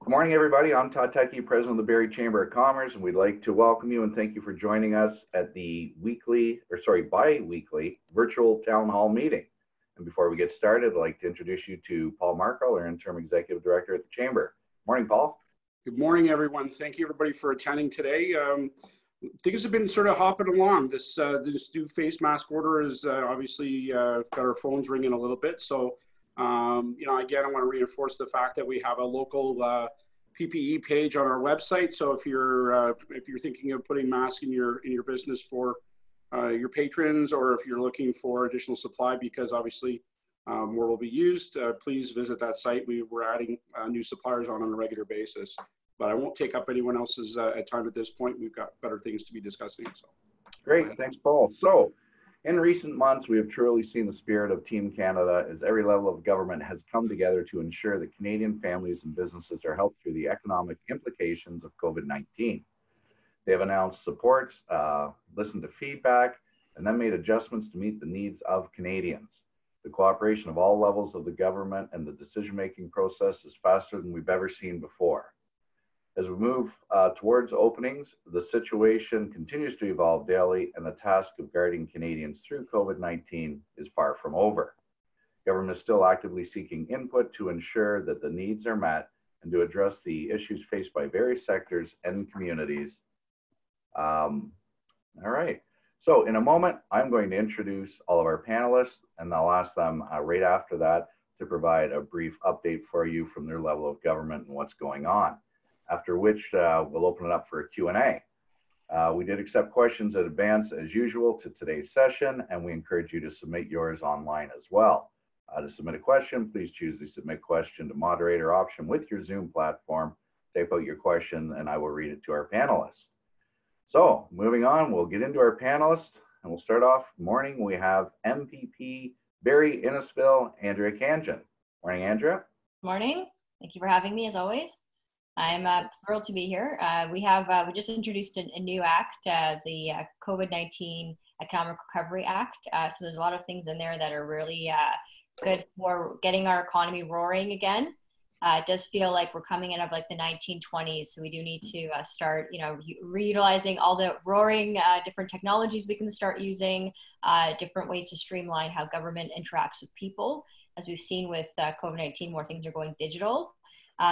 Good morning, everybody. I'm Todd Tuckey, President of the Barrie Chamber of Commerce, and we'd like to welcome you and thank you for joining us at the bi-weekly virtual town hall meeting. And before we get started, I'd like to introduce you to Paul Markle, our interim executive director at the Chamber. Morning, Paul. Good morning, everyone. Thank you, everybody, for attending today. Things have been sort of hopping along. This new face mask order has obviously got our phones ringing a little bit. So, again, I want to reinforce the fact that we have a local PPE page on our website. So if you're thinking of putting masks in your business for your patrons, or if you're looking for additional supply because obviously more will be used, please visit that site. We're adding new suppliers on a regular basis. But I won't take up anyone else's time at this point. We've got better things to be discussing. So, great, thanks, Paul. So, in recent months, we have truly seen the spirit of Team Canada as every level of government has come together to ensure that Canadian families and businesses are helped through the economic implications of COVID-19. They have announced supports, listened to feedback, and then made adjustments to meet the needs of Canadians. The cooperation of all levels of the government and the decision-making process is faster than we've ever seen before. As we move towards openings, the situation continues to evolve daily, and the task of guarding Canadians through COVID-19 is far from over. Government is still actively seeking input to ensure that the needs are met and to address the issues faced by various sectors and communities. All right. So in a moment, I'm going to introduce all of our panelists, and I'll ask them right after that to provide a brief update for you from their level of government and what's going on. After which we'll open it up for a Q&A. We did accept questions in advance as usual to today's session, and we encourage you to submit yours online as well. To submit a question, please choose the submit question to moderator option with your Zoom platform. Type out your question and I will read it to our panelists. So moving on, we'll get into our panelists, and we'll start off. Morning, we have MPP Barrie Innisfil, Andrea Khanjin. Morning, Andrea. Morning. Thank you for having me as always. I'm thrilled to be here. We just introduced a new act, the COVID-19 Economic Recovery Act. So there's a lot of things in there that are really good for getting our economy roaring again. It does feel like we're coming out of like the 1920s, so we do need to start, reutilizing all the roaring different technologies we can start using, different ways to streamline how government interacts with people. As we've seen with COVID-19, more things are going digital.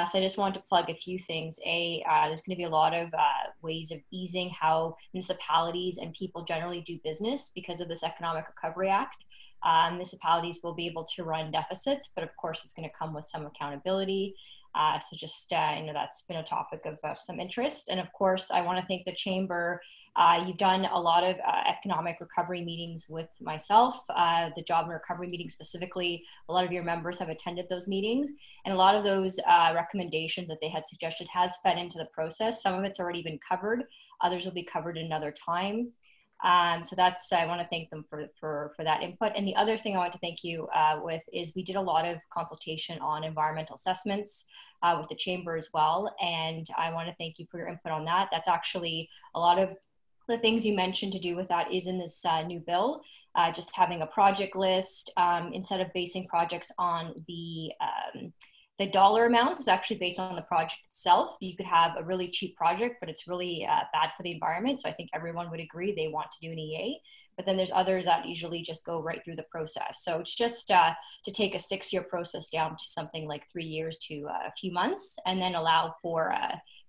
So I just wanted to plug a few things. There's going to be a lot of ways of easing how municipalities and people generally do business because of this Economic Recovery Act. Municipalities will be able to run deficits, but of course it's going to come with some accountability. So just, that's been a topic of some interest. And of course, I want to thank the Chamber. You've done a lot of economic recovery meetings with myself, the job and recovery meeting specifically. A lot of your members have attended those meetings, and a lot of those recommendations that they had suggested has fed into the process. Some of it's already been covered. Others will be covered another time. So I want to thank them for that input. And the other thing I want to thank you with is we did a lot of consultation on environmental assessments with the Chamber as well. And I want to thank you for your input on that. That's actually a lot of the things you mentioned to do with that is in this new bill. Just having a project list instead of basing projects on the dollar amounts is actually based on the project itself. You could have a really cheap project, but it's really bad for the environment. So I think everyone would agree they want to do an EA, but then there's others that usually just go right through the process. So it's just to take a 6-year process down to something like 3 years to a few months, and then allow for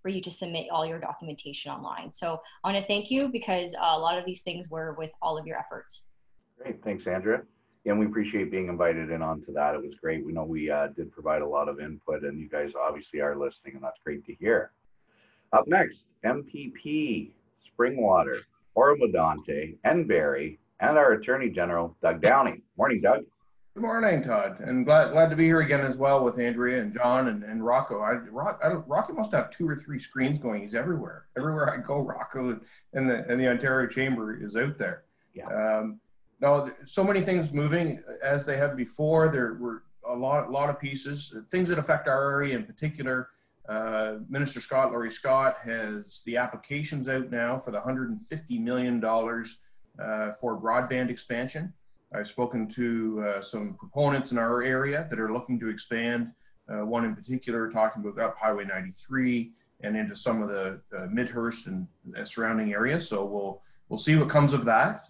you to submit all your documentation online. So I want to thank you because a lot of these things were with all of your efforts. Great, thanks, Andrea. And we appreciate being invited in onto that. It was great. We know we did provide a lot of input, and you guys obviously are listening, and that's great to hear. Up next, MPP, Springwater, Oromodonte, and Barrie, and our Attorney General, Doug Downey. Morning, Doug. Good morning, Todd, and glad to be here again as well with Andrea and John and Rocco. Rocco must have 2 or 3 screens going. He's everywhere. Everywhere I go, Rocco and the Ontario Chamber is out there. Yeah. No, so many things moving as they have before. There were a lot of pieces, things that affect our area in particular. Minister Laurie Scott has the applications out now for the $150 million for broadband expansion. I've spoken to some proponents in our area that are looking to expand one in particular talking about up Highway 93 and into some of the Midhurst and surrounding areas. So we'll see what comes of that.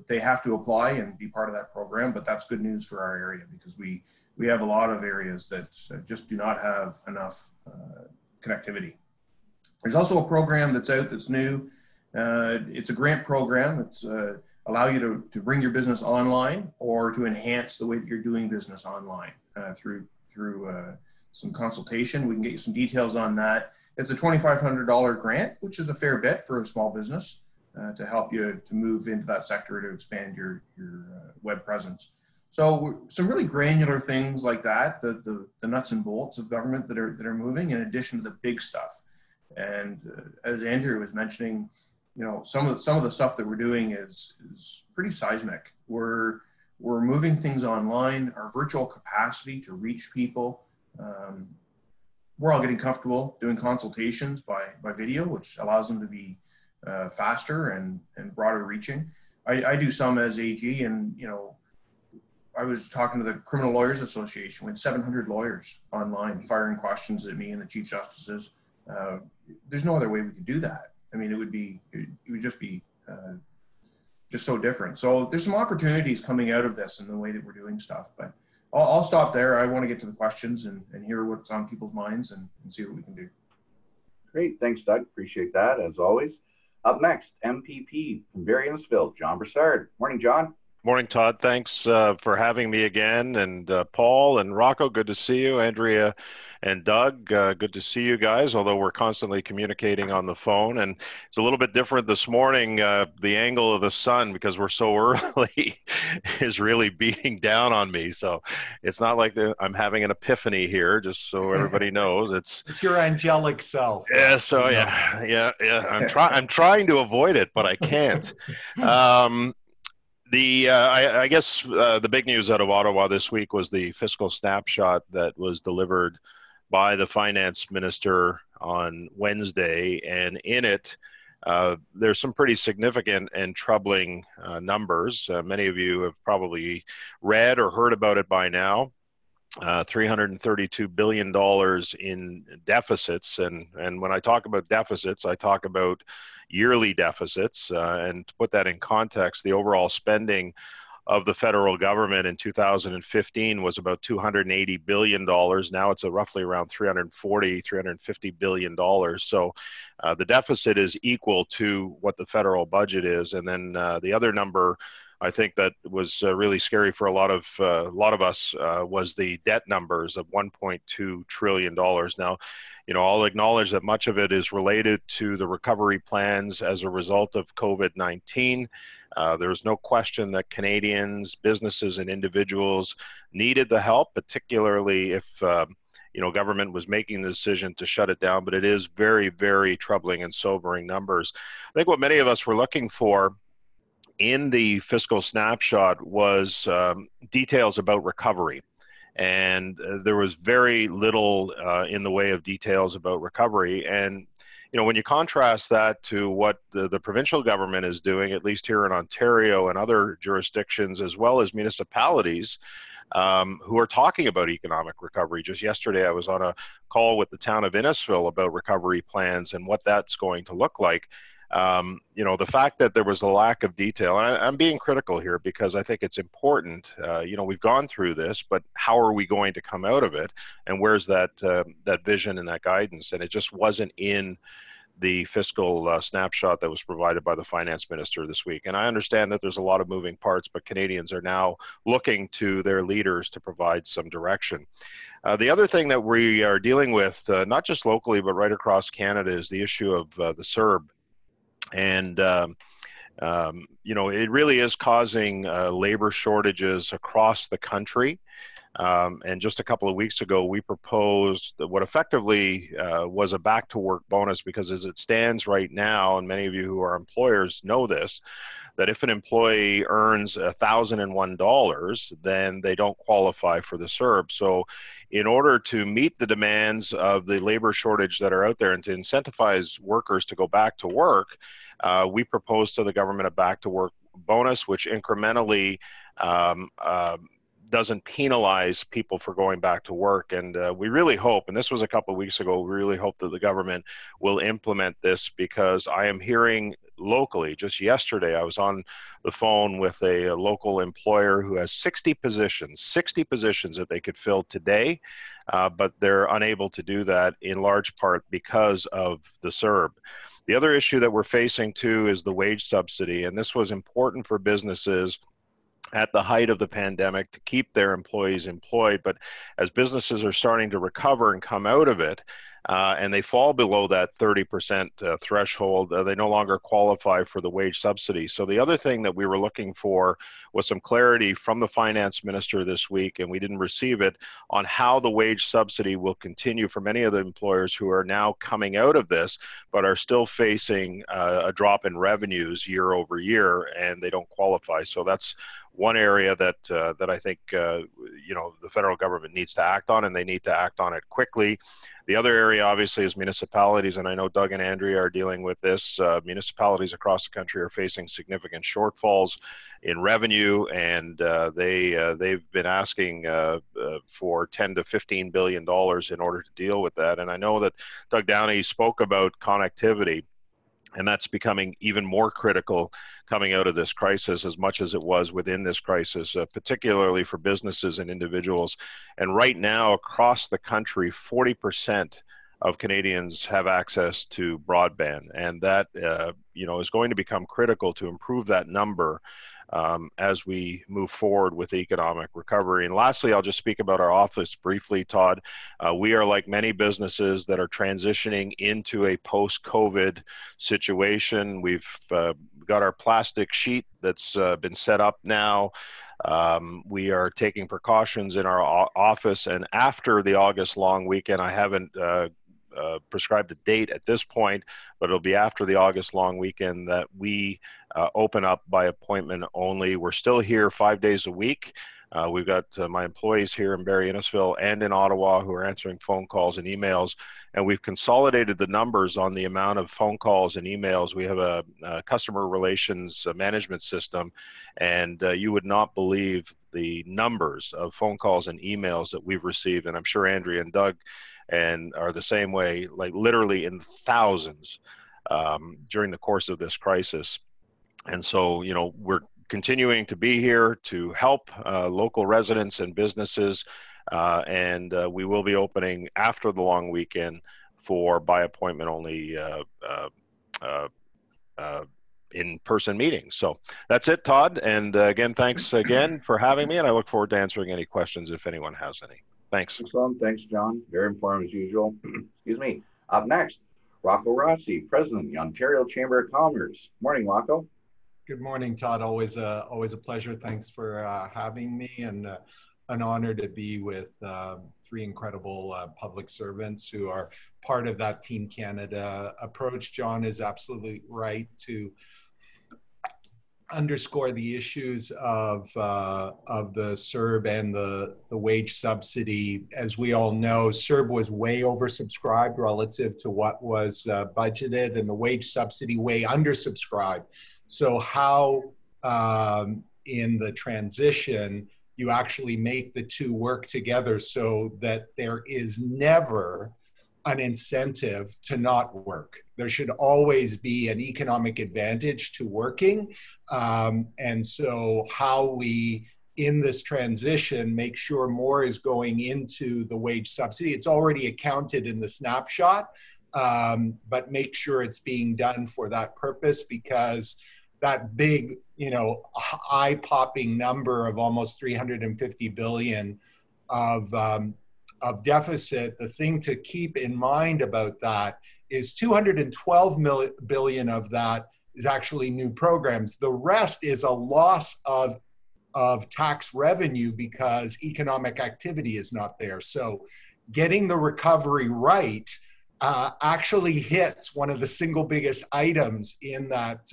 They have to apply and be part of that program, but that's good news for our area because we have a lot of areas that just do not have enough connectivity. There's also a program that's out that's new. It's a grant program. It's allow you to bring your business online or to enhance the way that you're doing business online through some consultation. We can get you some details on that. It's a $2,500 grant, which is a fair bit for a small business to help you to move into that sector to expand your web presence. So some really granular things like that, the nuts and bolts of government that are moving in addition to the big stuff. And as Andrew was mentioning, some of the stuff that we're doing is pretty seismic. We're moving things online, our virtual capacity to reach people. We're all getting comfortable doing consultations by video, which allows them to be faster and broader reaching. I do some as AG, and I was talking to the Criminal Lawyers Association. We had 700 lawyers online firing questions at me and the Chief Justices. There's no other way we could do that. I mean, it would just be just so different. So there's some opportunities coming out of this in the way that we're doing stuff, but I'll stop there. I want to get to the questions and hear what's on people's minds and see what we can do. Great. Thanks, Doug. Appreciate that, as always. Up next, MPP from Barrie, John Broussard. Morning, John. Morning, Todd. Thanks for having me again. And Paul and Rocco, good to see you. Andrea and Doug, good to see you guys, although we're constantly communicating on the phone. And it's a little bit different this morning. The angle of the sun, because we're so early, is really beating down on me. So it's not like I'm having an epiphany here, just so everybody knows. It's your angelic self. Yeah, so yeah. I'm trying to avoid it, but I can't. I guess the big news out of Ottawa this week was the fiscal snapshot that was delivered by the finance minister on Wednesday, and in it, there's some pretty significant and troubling numbers. Many of you have probably read or heard about it by now. $332 billion in deficits, and when I talk about deficits, I talk about yearly deficits, and to put that in context, the overall spending of the federal government in 2015 was about $280 billion. Now it's roughly around $350 billion. So the deficit is equal to what the federal budget is. And then the other number I think that was really scary for a lot of us was the debt numbers of $1.2 trillion. Now, I'll acknowledge that much of it is related to the recovery plans as a result of COVID-19. There's no question that Canadians, businesses, and individuals needed the help, particularly if government was making the decision to shut it down. But it is very, very troubling and sobering numbers. I think what many of us were looking for in the fiscal snapshot was details about recovery. And there was very little in the way of details about recovery. And, when you contrast that to what the provincial government is doing, at least here in Ontario and other jurisdictions, as well as municipalities who are talking about economic recovery. Just yesterday, I was on a call with the town of Innisfil about recovery plans and what that's going to look like. The fact that there was a lack of detail, and I'm being critical here because I think it's important. We've gone through this, but how are we going to come out of it? And where's that vision and that guidance? And it just wasn't in the fiscal snapshot that was provided by the finance minister this week. And I understand that there's a lot of moving parts, but Canadians are now looking to their leaders to provide some direction. The other thing that we are dealing with, not just locally, but right across Canada, is the issue of the CERB. And, it really is causing labor shortages across the country. And just a couple of weeks ago, we proposed what effectively was a back-to-work bonus, because as it stands right now, and many of you who are employers know this, that if an employee earns $1,001, then they don't qualify for the CERB. So in order to meet the demands of the labor shortage that are out there and to incentivize workers to go back to work, we proposed to the government a back-to-work bonus, which incrementally doesn't penalize people for going back to work. And we really hope, and this was a couple of weeks ago, we really hope that the government will implement this, because I am hearing locally, just yesterday, I was on the phone with a local employer who has 60 positions that they could fill today, but they're unable to do that in large part because of the CERB. The other issue that we're facing too is the wage subsidy, and this was important for businesses at the height of the pandemic to keep their employees employed. But as businesses are starting to recover and come out of it, and they fall below that 30% threshold, they no longer qualify for the wage subsidy. So the other thing that we were looking for was some clarity from the finance minister this week, and we didn't receive it, on how the wage subsidy will continue for many of the employers who are now coming out of this, but are still facing a drop in revenues year over year, and they don't qualify. So that's one area that that I think the federal government needs to act on, and they need to act on it quickly. The other area, obviously, is municipalities, and I know Doug and Andrea are dealing with this. Municipalities across the country are facing significant shortfalls in revenue, and they've been asking for $10 to $15 billion in order to deal with that. And I know that Doug Downey spoke about connectivity, and that's becoming even more critical coming out of this crisis, as much as it was within this crisis, particularly for businesses and individuals. And right now, across the country, 40% of Canadians have access to broadband, and that is going to become critical to improve that number as we move forward with economic recovery. And lastly, I'll just speak about our office briefly, Todd. We are like many businesses that are transitioning into a post-COVID situation. We've got our plastic sheet that's been set up now. We are taking precautions in our office, and after the August long weekend, I haven't prescribed a date at this point, but it'll be after the August long weekend that we open up by appointment only. We're still here 5 days a week. We've got my employees here in Barrie, Innisfil, and in Ottawa who are answering phone calls and emails, and we've consolidated the numbers on the amount of phone calls and emails. We have a customer relations management system, and you would not believe the numbers of phone calls and emails that we've received, and I'm sure Andrea and Doug are the same way, like literally in thousands during the course of this crisis. And so, we're continuing to be here to help local residents and businesses, and we will be opening after the long weekend for by appointment only in-person meetings. So that's it, Todd. And again, thanks again for having me, and I look forward to answering any questions if anyone has any. Thanks. Excellent. Thanks, John. Very informative as usual. Excuse me. Up next, Rocco Rossi, President, the Ontario Chamber of Commerce. Morning, Rocco. Good morning, Todd. Always a pleasure. Thanks for having me, and an honor to be with three incredible public servants who are part of that Team Canada approach. John is absolutely right to underscore the issues of the CERB and the wage subsidy. As we all know, CERB was way oversubscribed relative to what was budgeted, and the wage subsidy way undersubscribed. So how in the transition you actually make the two work together so that there is never an incentive to not work. There should always be an economic advantage to working. And so how we, in this transition, make sure more is going into the wage subsidy. It's already accounted in the snapshot, but make sure it's being done for that purpose, because that big, eye-popping number of almost $350 billion of deficit, the thing to keep in mind about that is $212 billion of that is actually new programs. The rest is a loss of tax revenue because economic activity is not there. So getting the recovery right actually hits one of the single biggest items in that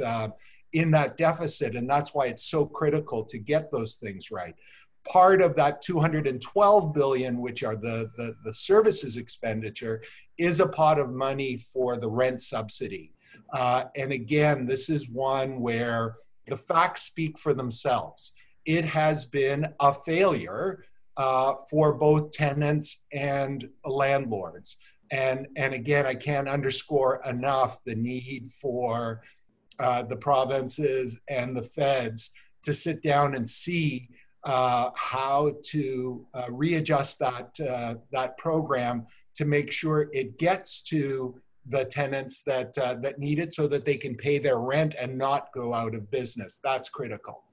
deficit, and that's why it's so critical to get those things right. Part of that $212 billion, which are the services expenditure, is a pot of money for the rent subsidy. And again, this is one where the facts speak for themselves. it has been a failure for both tenants and landlords. And again, I can't underscore enough the need for the provinces and the feds to sit down and see how to readjust that program to make sure it gets to the tenants that need it, so that they can pay their rent and not go out of business. That's critical.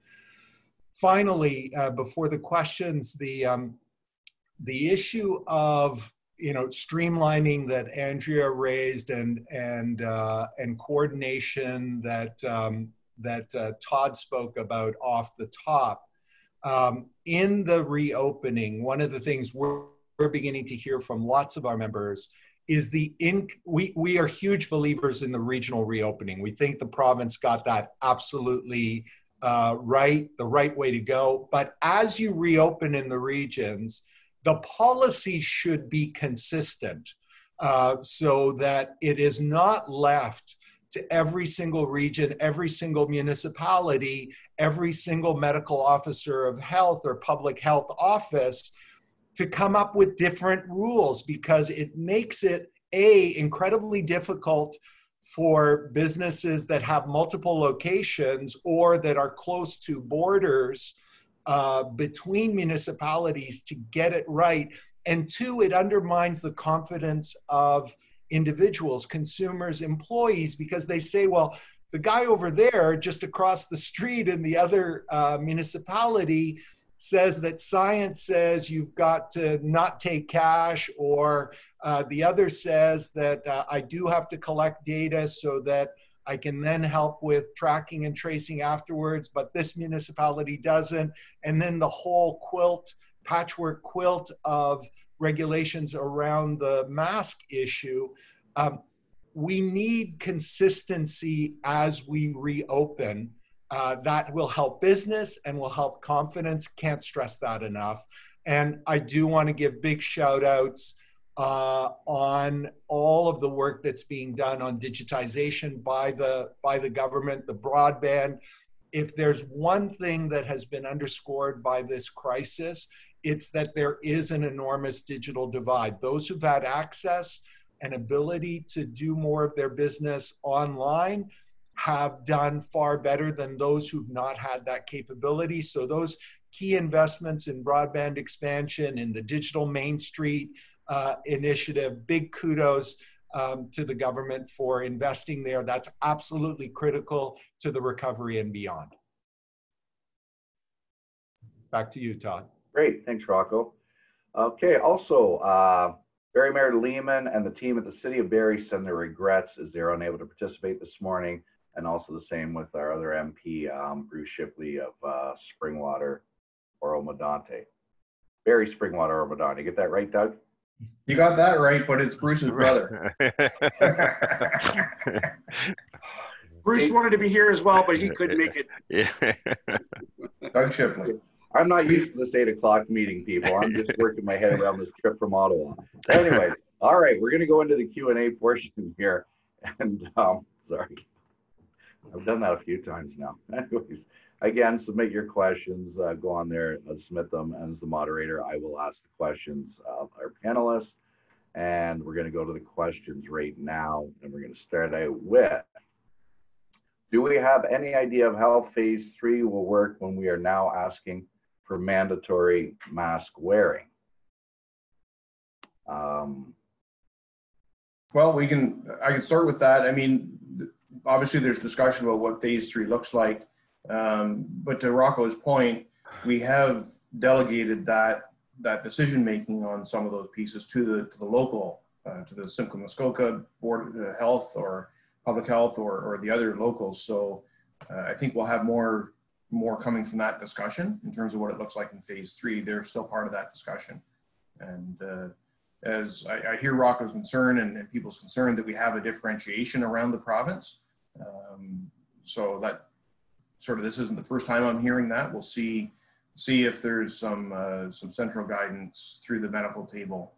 Finally, before the questions, the issue of streamlining that Andrea raised and coordination that Todd spoke about off the top. In the reopening, one of the things we're beginning to hear from lots of our members is we are huge believers in the regional reopening. We think the province got that absolutely right, the right way to go. But as you reopen in the regions, the policy should be consistent so that it is not left to every single region, every single municipality, every single medical officer of health or public health office to come up with different rules, because it makes it incredibly difficult for businesses that have multiple locations or that are close to borders between municipalities to get it right. And two, it undermines the confidence of individuals, consumers, employees, because they say, well, the guy over there just across the street in the other municipality says that science says you've got to not take cash, or the other says that I do have to collect data so that I can then help with tracking and tracing afterwards, but this municipality doesn't. And then the whole patchwork quilt of regulations around the mask issue. We need consistency as we reopen. That will help business and will help confidence. Can't stress that enough. And I do want to give big shout outs on all of the work that's being done on digitization by the government, the broadband. If there's one thing that has been underscored by this crisis, it's that there is an enormous digital divide. Those who've had access and ability to do more of their business online have done far better than those who've not had that capability. So those key investments in broadband expansion, in the digital Main Street initiative, big kudos to the government for investing there. That's absolutely critical to the recovery and beyond. Back to you, Todd. Great, thanks, Rocco. Okay, also, Barrie Mayor Lehman and the team at the City of Barrie send their regrets as they're unable to participate this morning, and also the same with our other MP, Bruce Shipley of Springwater Oro-Medonte. Barrie Springwater Oro-Medonte. You get that right, Doug? You got that right, but it's Bruce's brother. Bruce wanted to be here as well, but he couldn't make it. Yeah. Doug Shipley. I'm not used to this 8 o'clock meeting, people. I'm just working my head around this trip from Ottawa. Anyway, all right, we're going to go into the Q&A portion here. And sorry, I've done that a few times now. Anyways, again, submit your questions. Go on there, submit them. And as the moderator, I will ask the questions of our panelists. And we're going to go to the questions right now. And we're going to start out with, do we have any idea of how phase 3 will work when we are now asking for mandatory mask wearing? Well, I can start with that. I mean, obviously there's discussion about what phase 3 looks like. But to Rocco's point, we have delegated that decision-making on some of those pieces to the local, to the Simcoe Muskoka Board of Health or Public Health or the other locals. So I think we'll have more coming from that discussion in terms of what it looks like in phase 3. They're still part of that discussion. And as I hear Rocco's concern and people's concern that we have a differentiation around the province. So that sort of, this isn't the first time I'm hearing that. We'll see if there's some central guidance through the medical table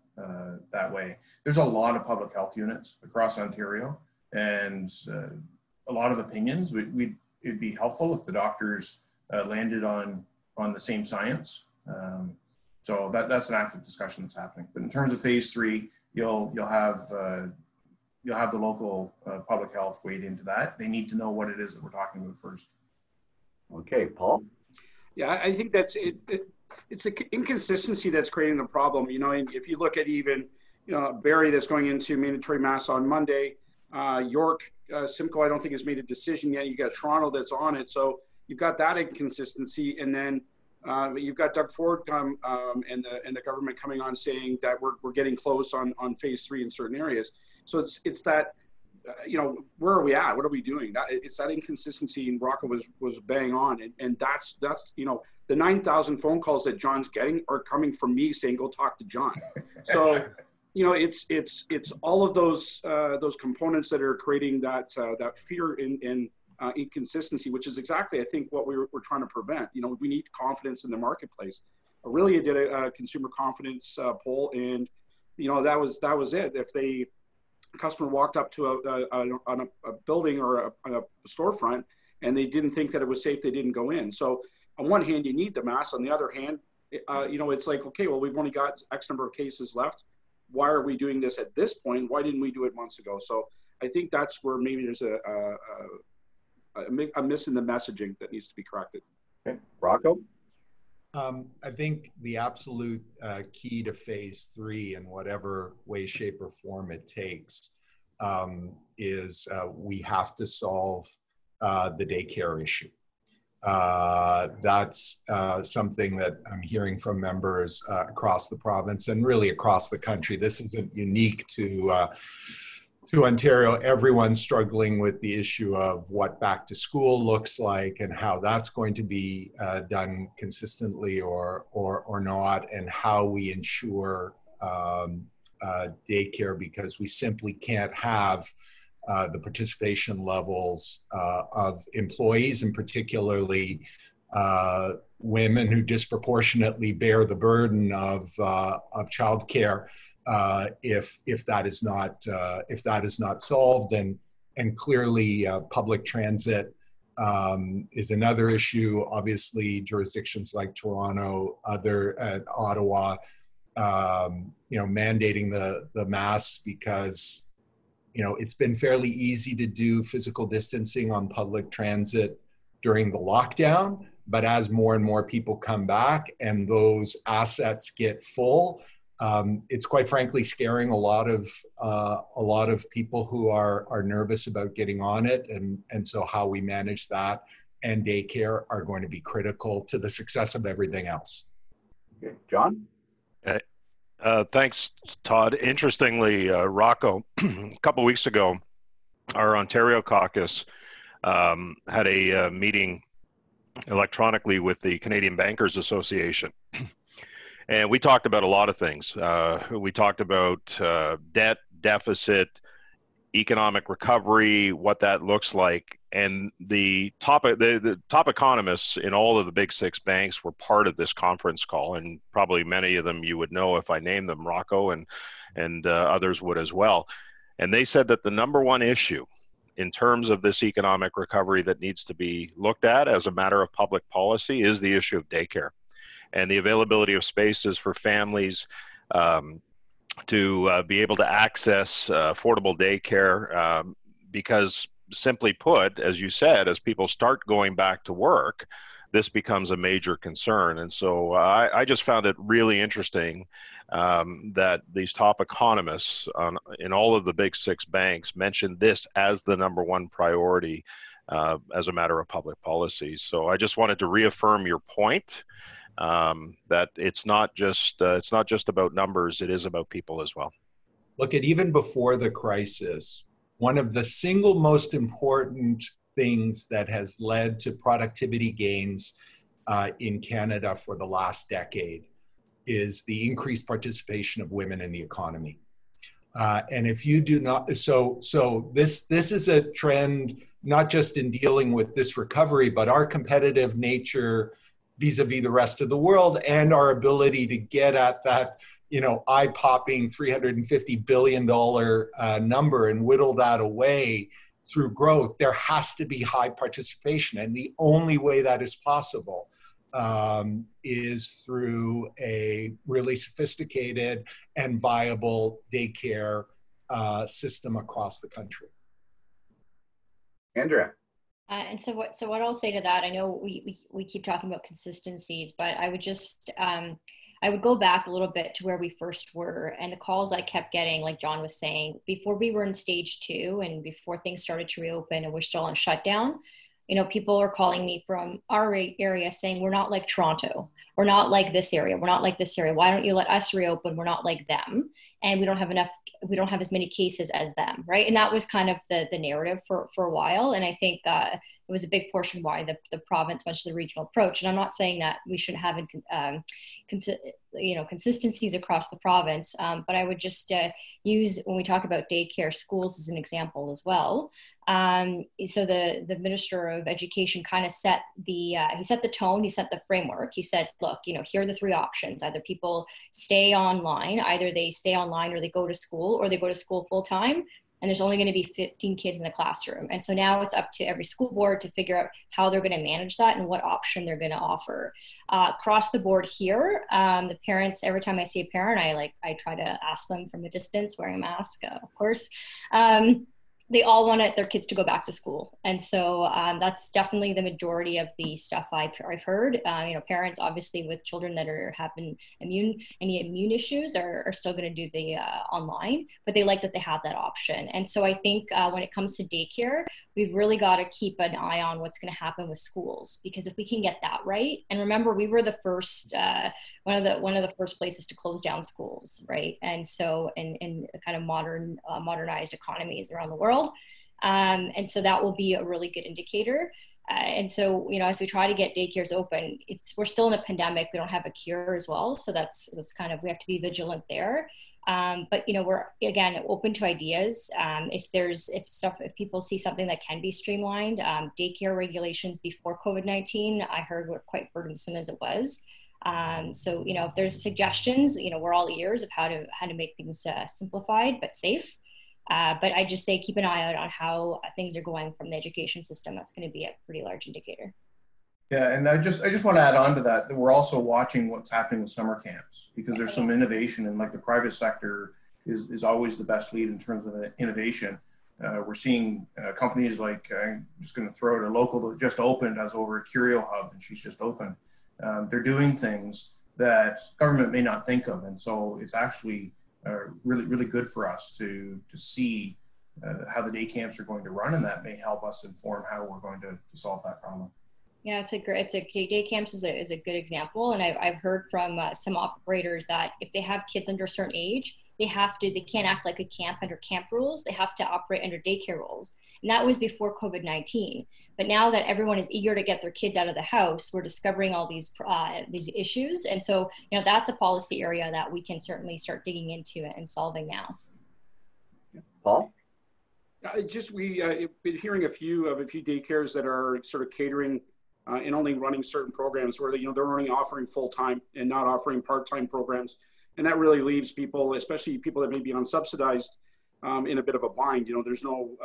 that way. There's a lot of public health units across Ontario and a lot of opinions. It'd be helpful if the doctors landed on on the same science. So that's an active discussion that's happening. But in terms of phase 3, you'll have the local public health weighed into that. They need to know what it is that we're talking about first. Okay, Paul? Yeah, I think that's it. It's an inconsistency that's creating the problem. You know, if you look at even, you know, Barrie that's going into mandatory masks on Monday, York, Simcoe, I don't think has made a decision yet. You got Toronto that's on it. So you've got that inconsistency. And then you've got Doug Ford and the government coming on saying that we're getting close on phase 3 in certain areas. So it's that, you know, where are we at? What are we doing? It's that inconsistency, and Rocco was bang on. And that's, you know, the 9,000 phone calls that John's getting are coming from me saying, go talk to John. So, you know, it's all of those components that are creating that fear and inconsistency, which is exactly, I think, what we're trying to prevent. You know, we need confidence in the marketplace. Aurelia did a consumer confidence poll, and, you know, that was it. If a customer walked up to a building or a storefront and they didn't think that it was safe, they didn't go in. So on one hand, you need the mask. On the other hand, you know, it's like, okay, well, we've only got X number of cases left. Why are we doing this at this point? Why didn't we do it months ago? So I think that's where maybe there's a miss in the messaging that needs to be corrected. Okay, Rocco? I think the absolute key to phase 3 in whatever way, shape, or form it takes is we have to solve the daycare issue. That's something that I'm hearing from members across the province and really across the country. This isn't unique to Ontario. Everyone's struggling with the issue of what back to school looks like and how that's going to be done consistently or not, and how we ensure daycare, because we simply can't have the participation levels of employees, and particularly women who disproportionately bear the burden of childcare, if that is not solved. And clearly public transit is another issue. Obviously, jurisdictions like Toronto, Ottawa, you know, mandating the masks, because, you know, it's been fairly easy to do physical distancing on public transit during the lockdown, but as more and more people come back and those assets get full, it's quite frankly scaring a lot of people who are nervous about getting on it, and so how we manage that and daycare are going to be critical to the success of everything else. Okay. John? Thanks, Todd. Interestingly, Rocco, a couple of weeks ago, our Ontario caucus had a meeting electronically with the Canadian Bankers Association. And we talked about a lot of things. We talked about debt, deficit, economic recovery, what that looks like. And the top economists in all of the big 6 banks were part of this conference call, and probably many of them you would know if I named them, Rocco, and others would as well. And they said that the number one issue in terms of this economic recovery that needs to be looked at as a matter of public policy is the issue of daycare and the availability of spaces for families to be able to access affordable daycare, because simply put, as you said, as people start going back to work, this becomes a major concern. And so I just found it really interesting that these top economists in all of the big 6 banks mentioned this as the number one priority as a matter of public policy. So I just wanted to reaffirm your point that it's not just about numbers, it is about people as well. Look, at even before the crisis, one of the single most important things that has led to productivity gains in Canada for the last decade is the increased participation of women in the economy. And if you do not, so this is a trend, not just in dealing with this recovery, but our competitive nature vis-a-vis the rest of the world, and our ability to get at that, you know, eye-popping $350 billion number and whittle that away through growth. There has to be high participation, and the only way that is possible is through a really sophisticated and viable daycare system across the country. Andrea. And so what I'll say to that, I know we keep talking about consistencies, but I would just, I would go back a little bit to where we first were, and the calls I kept getting, like John was saying, before we were in stage 2 and before things started to reopen and we're still on shutdown, you know, people are calling me from our area saying, we're not like Toronto. We're not like this area. We're not like this area. Why don't you let us reopen? We're not like them. And we don't have as many cases as them, right? And that was kind of the narrative for a while. And I think it was a big portion why the province went to the regional approach. And I'm not saying that we should have consistencies across the province, but I would just use, when we talk about daycare, schools as an example as well. So the Minister of Education kind of set the tone, he set the framework. He said, look, you know, here are the 3 options. Either people stay online, either they stay online or they go to school, or they go to school full time. And there's only going to be 15 kids in the classroom. And so now it's up to every school board to figure out how they're going to manage that and what option they're going to offer. Across the board here, the parents, every time I see a parent, I try to ask them from a distance, wearing a mask, of course. They all want their kids to go back to school. And so that's definitely the majority of the stuff I've heard. You know, parents obviously with children that are having any immune issues are still going to do the online, but they like that they have that option. And so I think when it comes to daycare, we've really got to keep an eye on what's going to happen with schools, because if we can get that right, and remember, we were the first, one of the first places to close down schools, right? And so in kind of modernized economies around the world. And so that will be a really good indicator. And so, you know, as we try to get daycares open, we're still in a pandemic. We don't have a cure as well. So that's kind of, we have to be vigilant there. But, you know, we're, again, open to ideas. If people see something that can be streamlined, daycare regulations before COVID-19, I heard were quite burdensome as it was. So, you know, if there's suggestions, you know, we're all ears of how to make things simplified but safe. But I just say keep an eye out on how things are going from the education system. That's going to be a pretty large indicator. Yeah, and I just want to add on to that we're also watching what's happening with summer camps, because there's some innovation, and like the private sector is always the best lead in terms of innovation. We're seeing companies like, I'm just going to throw out a local that just opened, as over at Curio Hub, and she's just opened. They're doing things that government may not think of, and so it's actually really, really good for us to see how the day camps are going to run, and that may help us inform how we're going to solve that problem. Yeah, day camps is a good example, and I've heard from some operators that if they have kids under a certain age, they can't act like a camp under camp rules. They have to operate under daycare rules, and that was before COVID-19. But now that everyone is eager to get their kids out of the house, we're discovering all these issues, and so, you know, that's a policy area that we can certainly start digging into and solving now. Paul? We've been hearing a few daycares that are sort of catering and only running certain programs where they're only offering full-time and not offering part-time programs. And that really leaves people, especially people that may be unsubsidized, in a bit of a bind. You know, there's no,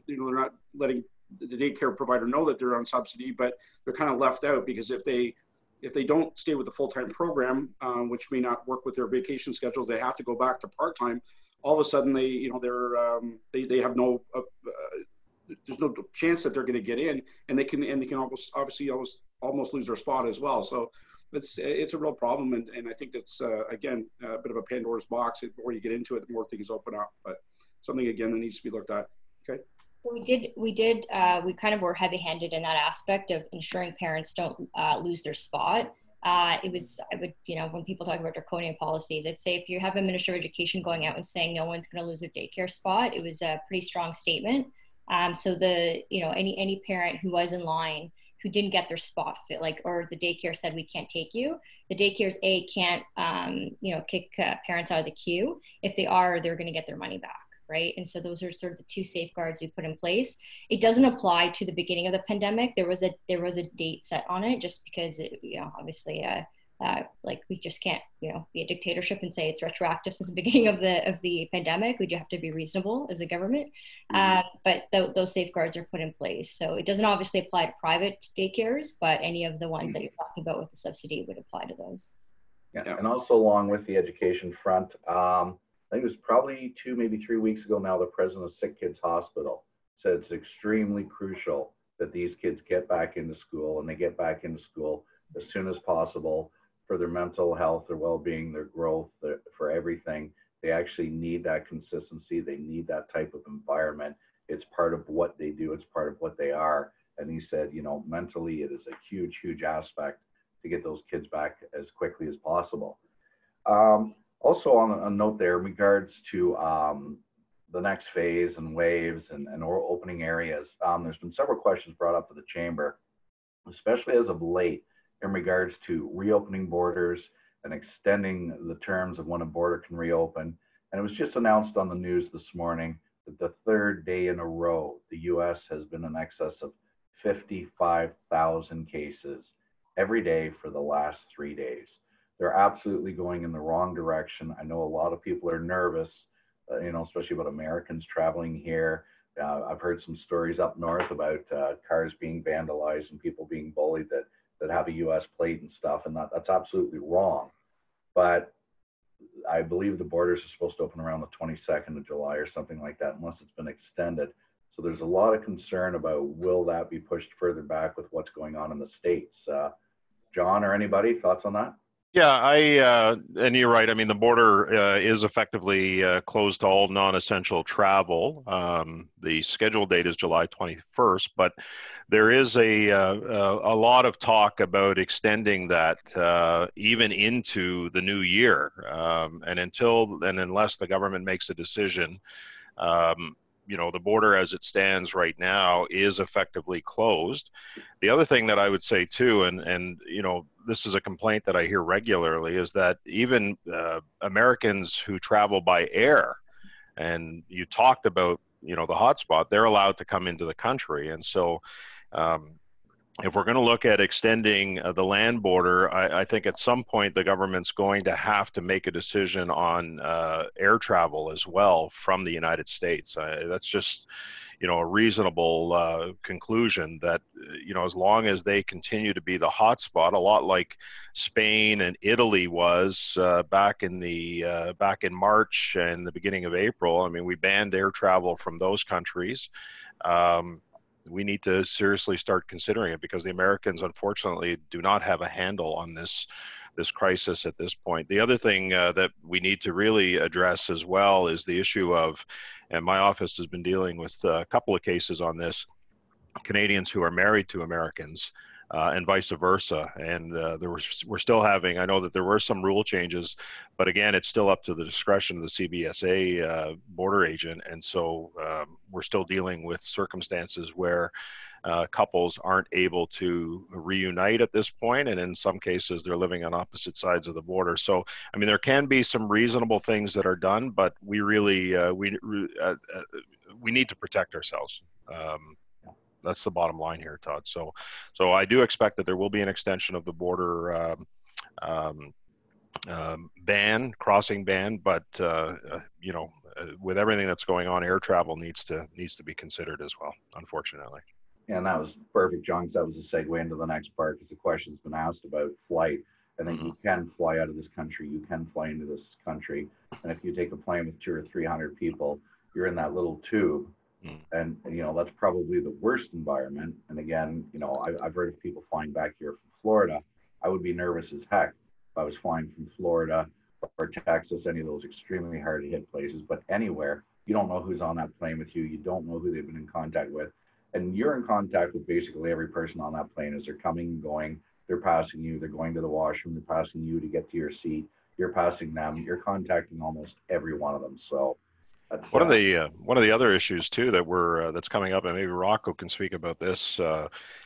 they're not letting the daycare provider know that they're on subsidy, but they're kind of left out, because if they don't stay with the full-time program, which may not work with their vacation schedules, they have to go back to part-time. All of a sudden, they have no, there's no chance that they're going to get in, and they can almost lose their spot as well. So it's a real problem, and I think that's again a bit of a Pandora's box. The more you get into it, the more things open up. But something again that needs to be looked at. Okay. We kind of were heavy-handed in that aspect of ensuring parents don't lose their spot. When people talk about draconian policies, I'd say if you have a Minister of Education going out and saying no one's going to lose their daycare spot, it was a pretty strong statement. So any parent who was in line who didn't get their spot fit, or the daycare said we can't take you, the daycares can't kick parents out of the queue. If they are, they're going to get their money back. Right. And so those are sort of the 2 safeguards we put in place. It doesn't apply to the beginning of the pandemic. There was a date set on it, just because obviously Like we just can't, be a dictatorship and say it's retroactive since the beginning of the pandemic. We do have to be reasonable as a government, but those safeguards are put in place. So it doesn't obviously apply to private daycares, but any of the ones that you're talking about with the subsidy would apply to those. Yeah, and also along with the education front, I think it was probably 2, maybe 3 weeks ago now, the president of Sick Kids Hospital said it's extremely crucial that these kids get back into school, and they get back into school as soon as possible for their mental health, their well-being, their growth, for everything. They actually need that consistency. They need that type of environment. It's part of what they do. It's part of what they are. And he said, mentally, it is a huge, huge aspect to get those kids back as quickly as possible. Also on a note there in regards to the next phase and waves and opening areas, there's been several questions brought up to the chamber, especially as of late, in regards to reopening borders and extending the terms of when a border can reopen. And it was just announced on the news this morning that the 3rd day in a row, the US has been in excess of 55,000 cases every day for the last 3 days. They're absolutely going in the wrong direction. I know a lot of people are nervous, especially about Americans traveling here. I've heard some stories up north about cars being vandalized and people being bullied that have a US plate and stuff, and that's absolutely wrong. But I believe the borders are supposed to open around the 22nd of July or something like that, unless it's been extended. So there's a lot of concern about will that be pushed further back with what's going on in the States. John or anybody, thoughts on that? Yeah, and you're right. I mean, the border is effectively closed to all non-essential travel. The scheduled date is July 21st, but there is a lot of talk about extending that even into the new year. And unless the government makes a decision, the border as it stands right now is effectively closed. The other thing that I would say too, and this is a complaint that I hear regularly, is that even Americans who travel by air, and you talked about, the hotspot, they're allowed to come into the country. And so if we're going to look at extending the land border, I think at some point the government's going to have to make a decision on air travel as well from the United States. That's just, a reasonable conclusion that, as long as they continue to be the hotspot, a lot like Spain and Italy was back in March and the beginning of April. I mean, we banned air travel from those countries. We need to seriously start considering it, because the Americans, unfortunately, do not have a handle on this crisis at this point. The other thing that we need to really address as well is the issue of, and my office has been dealing with a couple of cases on this, Canadians who are married to Americans and vice versa. And we're still having, I know that there were some rule changes, but again, it's still up to the discretion of the CBSA border agent. And so we're still dealing with circumstances where couples aren't able to reunite at this point, and in some cases they're living on opposite sides of the border. So I mean, there can be some reasonable things that are done, but we really we need to protect ourselves. That's the bottom line here, Todd. So I do expect that there will be an extension of the border crossing ban, but with everything that's going on, air travel needs to be considered as well, unfortunately. And that was perfect, John, because that was a segue into the next part, because the question's been asked about flight. I think you can fly out of this country, you can fly into this country, and if you take a plane with 200 or 300 people, you're in that little tube. And that's probably the worst environment. And again, I've heard of people flying back here from Florida. I would be nervous as heck if I was flying from Florida or Texas, any of those extremely hard to hit places. But anywhere, you don't know who's on that plane with you. You don't know who they've been in contact with. And you're in contact with basically every person on that plane as they're coming and going. They're passing you. They're going to the washroom. They're passing you to get to your seat. You're passing them. You're contacting almost every one of them. So That's, one of the other issues too that that's coming up, and maybe Rocco can speak about this,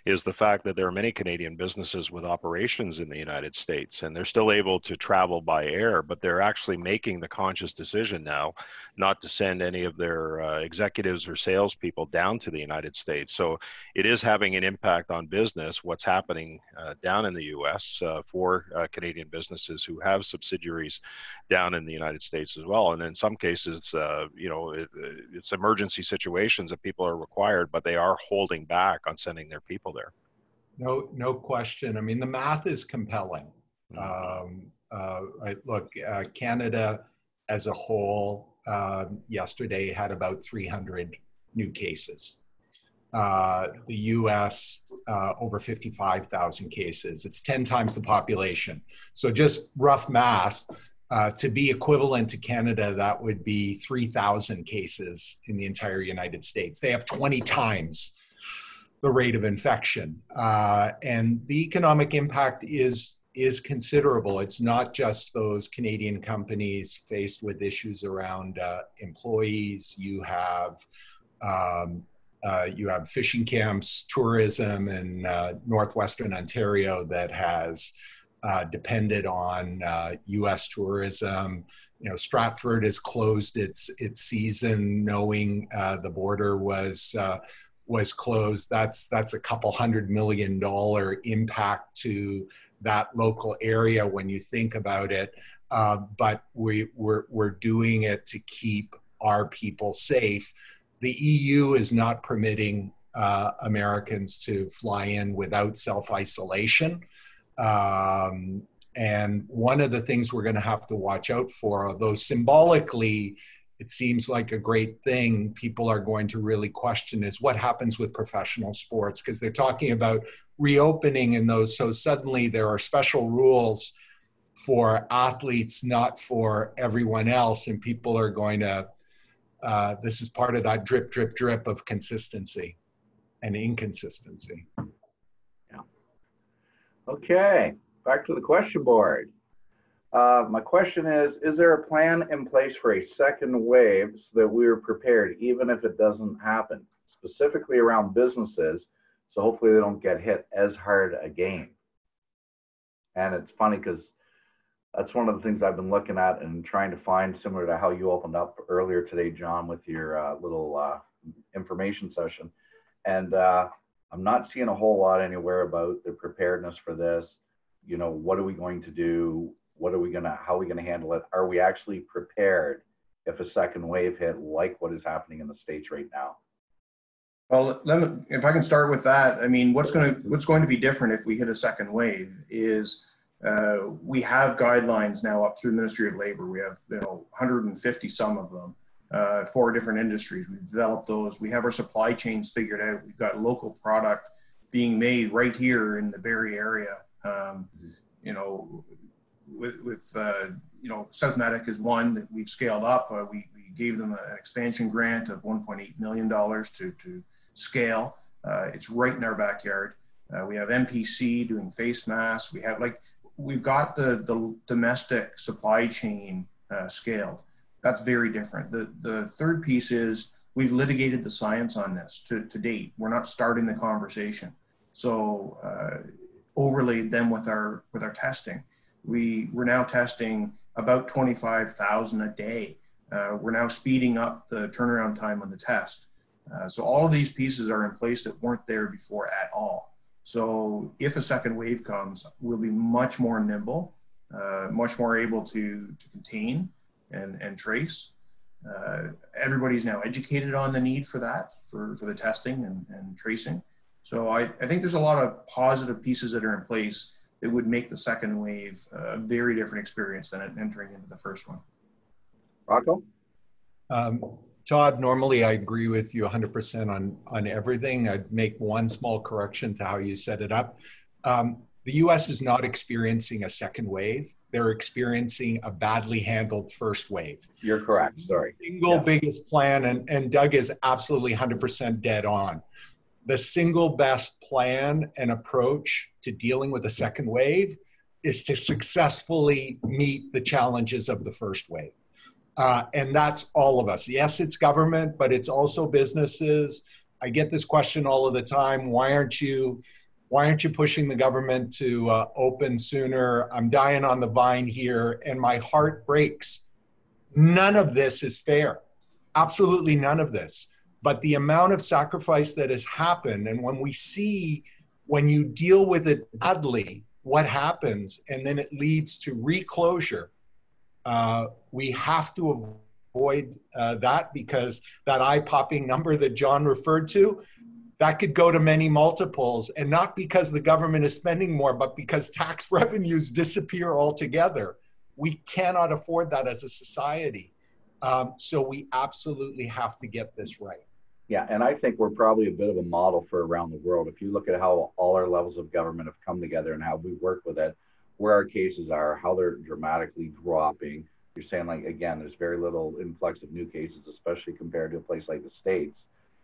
is the fact that there are many Canadian businesses with operations in the United States, and they're still able to travel by air, but they're actually making the conscious decision now not to send any of their executives or salespeople down to the United States. So it is having an impact on business, what's happening down in the U.S. For Canadian businesses who have subsidiaries down in the United States as well. And in some cases, it's emergency situations that people are required, but they are holding back on sending their people there. No question. I mean, the math is compelling. Look, Canada as a whole yesterday had about 300 new cases. The US, over 55,000 cases. It's 10 times the population. So just rough math, to be equivalent to Canada, that would be 3,000 cases in the entire United States. They have 20 times the rate of infection. And the economic impact is considerable. It's not just those Canadian companies faced with issues around employees. You have fishing camps, tourism in northwestern Ontario that has depended on U.S. tourism. Stratford has closed its season, knowing the border was closed. That's a couple $100 million impact to that local area when you think about it. But we're doing it to keep our people safe. The EU is not permitting Americans to fly in without self-isolation. And one of the things we're going to have to watch out for, although symbolically it seems like a great thing, people are going to really question is what happens with professional sports, because they're talking about reopening in those. So suddenly there are special rules for athletes, not for everyone else. And people are going to, this is part of that drip, drip, drip of consistency and inconsistency. Yeah. Okay, back to the question board. My question is there a plan in place for a second wave so that we are prepared, even if it doesn't happen, specifically around businesses, so hopefully they don't get hit as hard again? And it's funny because that's one of the things I've been looking at and trying to find, similar to how you opened up earlier today, John, with your little information session. And I'm not seeing a whole lot anywhere about the preparedness for this. What are we going to do? How are we gonna handle it? Are we actually prepared if a second wave hit, like what is happening in the States right now? Well, if I can start with that, I mean, what's going to be different if we hit a second wave is we have guidelines now up through the Ministry of Labor. We have 150 some of them for different industries. We've developed those. We have our supply chains figured out. We've got local product being made right here in the Barrie area. South Medic is one that we've scaled up. We gave them an expansion grant of $1.8 million to scale. It's right in our backyard. We have MPC doing face masks. We've got the domestic supply chain scaled. That's very different. The third piece is we've litigated the science on this to date. We're not starting the conversation. So overlaid them with our testing. We're now testing about 25,000 a day. We're now speeding up the turnaround time on the test. So all of these pieces are in place that weren't there before at all. So if a second wave comes, we'll be much more nimble, much more able to contain and trace. Everybody's now educated on the need for that, for the testing and tracing. So I think there's a lot of positive pieces that are in place that would make the second wave a very different experience than entering into the first one. Rocco? Todd, normally I agree with you 100% on everything. I'd make one small correction to how you set it up. The US is not experiencing a second wave. They're experiencing a badly handled first wave. You're correct, sorry. The single biggest plan, and Doug is absolutely 100% dead on. The single best plan and approach to dealing with a second wave is to successfully meet the challenges of the first wave. And that's all of us. Yes, it's government, but it's also businesses. I get this question all of the time. Why aren't you pushing the government to open sooner? I'm dying on the vine here and my heart breaks. None of this is fair. Absolutely none of this. But the amount of sacrifice that has happened, and when you deal with it badly, what happens, and then it leads to reclosure, we have to avoid that, because that eye-popping number that John referred to, that could go to many multiples, and not because the government is spending more, but because tax revenues disappear altogether. We cannot afford that as a society. So we absolutely have to get this right. Yeah, and I think we're probably a bit of a model for around the world. If you look at how all our levels of government have come together and how we work with it, where our cases are, how they're dramatically dropping. You're saying, like, again, there's very little influx of new cases, especially compared to a place like the States,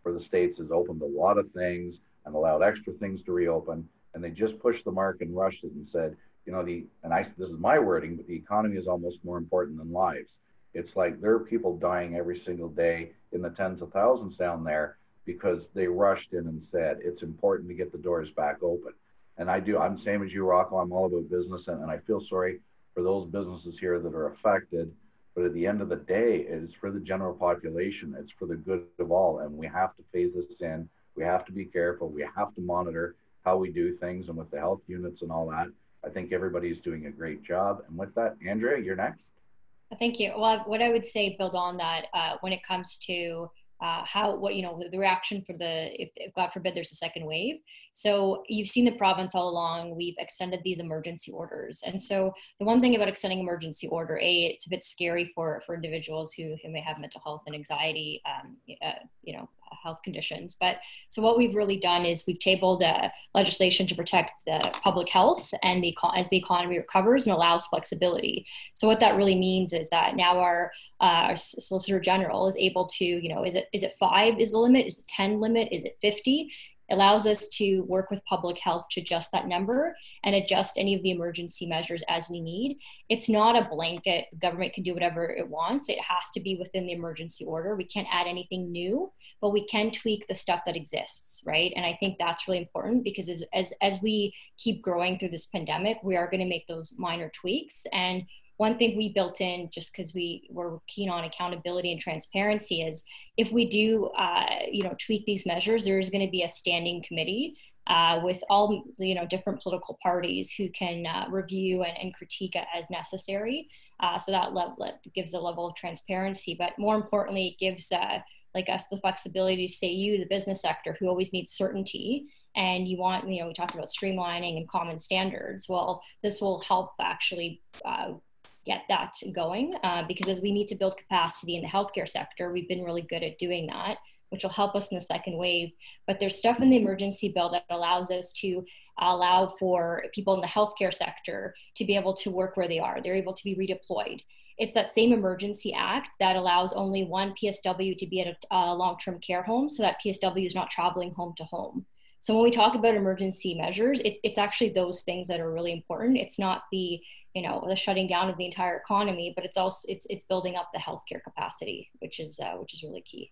where the States has opened a lot of things and allowed extra things to reopen. And they just pushed the mark and rushed it and said, you know, this is my wording, but the economy is almost more important than lives. It's like there are people dying every single day in the tens of thousands down there because they rushed in and said, it's important to get the doors back open. And I'm the same as you, Rocco. I'm all about business, and I feel sorry for those businesses here that are affected. But at the end of the day, it is for the general population. It's for the good of all. And we have to phase this in. We have to be careful. We have to monitor how we do things. And with the health units and all that, I think everybody's doing a great job. And with that, Andrea, you're next. Thank you. Well, what I would say, build on that, when it comes to the reaction for if God forbid there's a second wave. So you've seen the province all along, we've extended these emergency orders. And so the one thing about extending emergency order, it's a bit scary for individuals who may have mental health and anxiety, health conditions. But so what we've really done is we've tabled legislation to protect the public health and as the economy recovers and allows flexibility. So what that really means is that now our Solicitor General is able to, is it 5 is the limit? Is it 10 limit? Is it 50? Allows us to work with public health to adjust that number and adjust any of the emergency measures as we need. It's not a blanket. The government can do whatever it wants. It has to be within the emergency order. We can't add anything new, but we can tweak the stuff that exists, right? And I think that's really important, because as we keep growing through this pandemic, we are going to make those minor tweaks. And one thing we built in, just because we were keen on accountability and transparency, is if we do, tweak these measures, there's going to be a standing committee with all, different political parties who can review and critique it as necessary. So that gives a level of transparency, but more importantly, it gives like us the flexibility to say, the business sector who always needs certainty, and you want, we talked about streamlining and common standards. Well, this will help actually get that going, because as we need to build capacity in the healthcare sector, we've been really good at doing that, which will help us in the second wave. But there's stuff in the emergency bill that allows us to allow for people in the healthcare sector to be able to work where they are. They're able to be redeployed. It's that same emergency act that allows only one PSW to be at a long-term care home, so that PSW is not traveling home to home. So when we talk about emergency measures, it's actually those things that are really important. It's not the shutting down of the entire economy, but it's also it's building up the healthcare capacity, which is really key.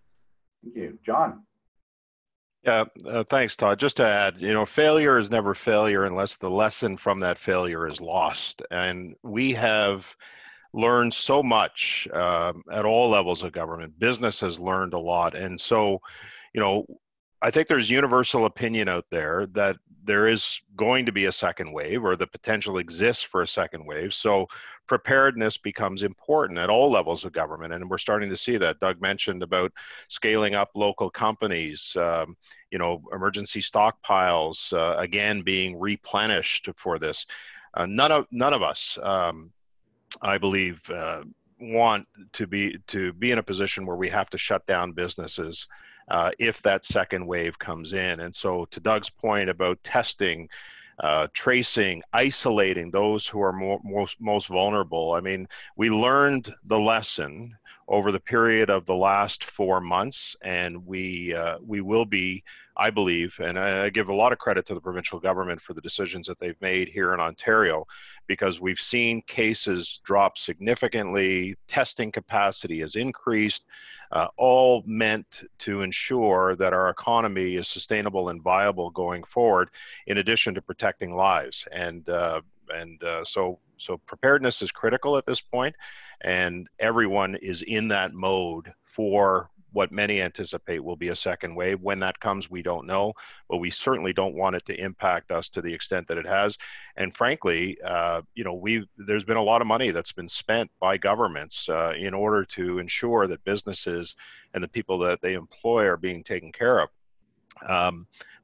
Thank you, John. Yeah, thanks, Todd. Just to add, failure is never failure unless the lesson from that failure is lost. And we have learned so much at all levels of government. Business has learned a lot, and so, I think there's universal opinion out there that there is going to be a second wave, or the potential exists for a second wave. So preparedness becomes important at all levels of government. And we're starting to see that. Doug mentioned about scaling up local companies, emergency stockpiles, again, being replenished for this. None of us, I believe, want to be in a position where we have to shut down businesses if that second wave comes in. And so to Doug's point about testing, tracing, isolating those who are most vulnerable, I mean, we learned the lesson over the period of the last 4 months, and we will be, I believe, and I give a lot of credit to the provincial government for the decisions that they've made here in Ontario, because we've seen cases drop significantly, testing capacity has increased, all meant to ensure that our economy is sustainable and viable going forward, in addition to protecting lives. So preparedness is critical at this point, and everyone is in that mode for what many anticipate will be a second wave. When that comes, we don't know, but we certainly don't want it to impact us to the extent that it has. And frankly, there's been a lot of money that's been spent by governments in order to ensure that businesses and the people that they employ are being taken care of.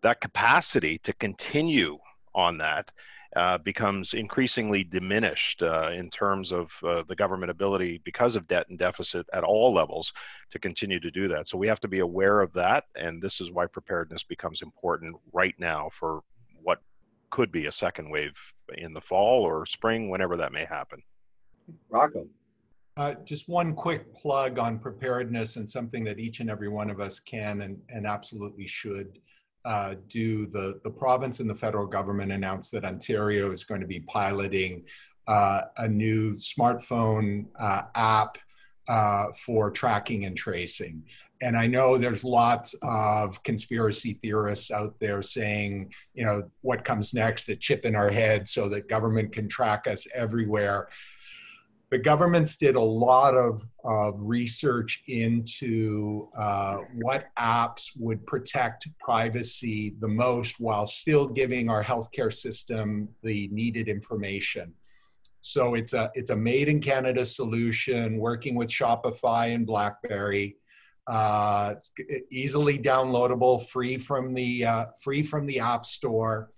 That capacity to continue on that becomes increasingly diminished in terms of the government ability, because of debt and deficit at all levels, to continue to do that. So we have to be aware of that, and this is why preparedness becomes important right now for what could be a second wave in the fall or spring, whenever that may happen. Rocco. Just one quick plug on preparedness, and something that each and every one of us can and absolutely should do. The province and the federal government announced that Ontario is going to be piloting a new smartphone app for tracking and tracing. And I know there's lots of conspiracy theorists out there saying, what comes next, a chip in our head so that government can track us everywhere. The governments did a lot of research into what apps would protect privacy the most while still giving our healthcare system the needed information. So it's a made in Canada solution, working with Shopify and BlackBerry, easily downloadable, free from the App Store.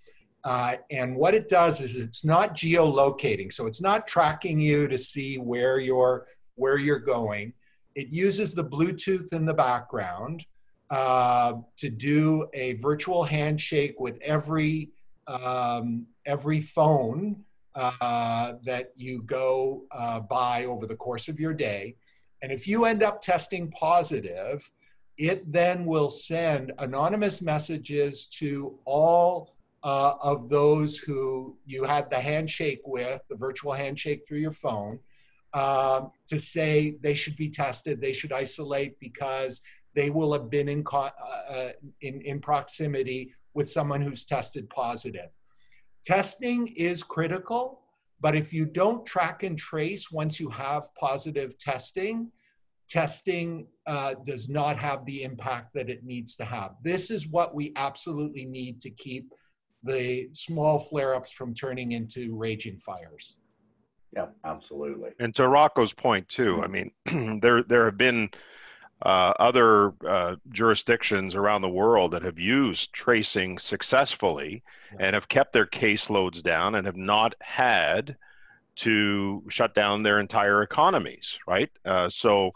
And what it does is it's not geolocating. So it's not tracking you to see where you're going. It uses the Bluetooth in the background to do a virtual handshake with every phone that you go by over the course of your day. And if you end up testing positive, it then will send anonymous messages to all of those who you had the handshake with, the virtual handshake through your phone, to say they should be tested, they should isolate because they will have been in proximity with someone who's tested positive. Testing is critical, but if you don't track and trace once you have positive testing does not have the impact that it needs to have. This is what we absolutely need to keep the small flare-ups from turning into raging fires. Yeah, absolutely. And to Rocco's point too, I mean, there have been other jurisdictions around the world that have used tracing successfully and have kept their caseloads down and have not had to shut down their entire economies, right? So,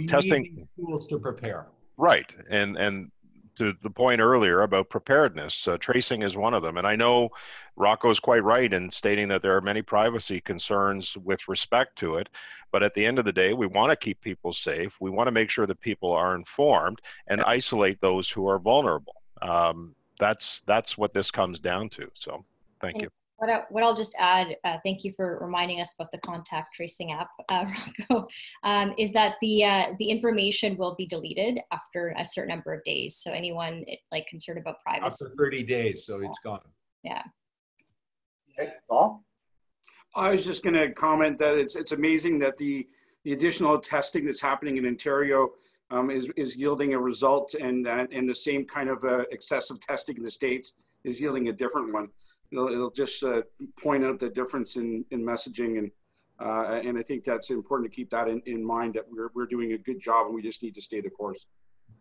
testing need tools to prepare. Right, and to the point earlier about preparedness, tracing is one of them. And I know Rocco is quite right in stating that there are many privacy concerns with respect to it. But at the end of the day, we want to keep people safe. We want to make sure that people are informed and isolate those who are vulnerable. That's what this comes down to. So thank you. What I'll just add, thank you for reminding us about the contact tracing app, Rocco, is that the information will be deleted after a certain number of days. So anyone concerned about privacy. After 30 days, so it's gone. Yeah. Okay, Paul? I was just going to comment that it's amazing that the additional testing that's happening in Ontario is yielding a result, and the same kind of excessive testing in the States is yielding a different one. It'll just point out the difference in messaging, and I think that's important to keep that in mind, that we're doing a good job and we just need to stay the course.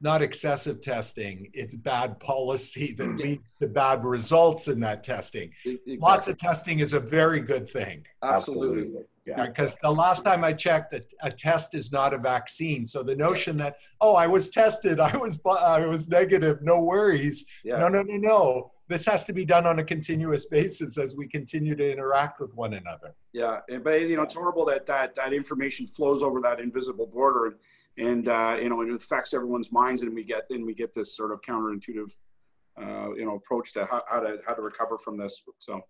Not excessive testing, it's bad policy that leads to bad results in that testing. Exactly. Lots of testing is a very good thing. Absolutely. Yeah. Because the last time I checked, a test is not a vaccine. So the notion that, I was tested, I was negative, no worries. Yeah. No. this has to be done on a continuous basis as we continue to interact with one another. Yeah, but you know, it's horrible that information flows over that invisible border, and you know, it affects everyone's minds, and we get this sort of counterintuitive you know, approach to how to recover from this. So,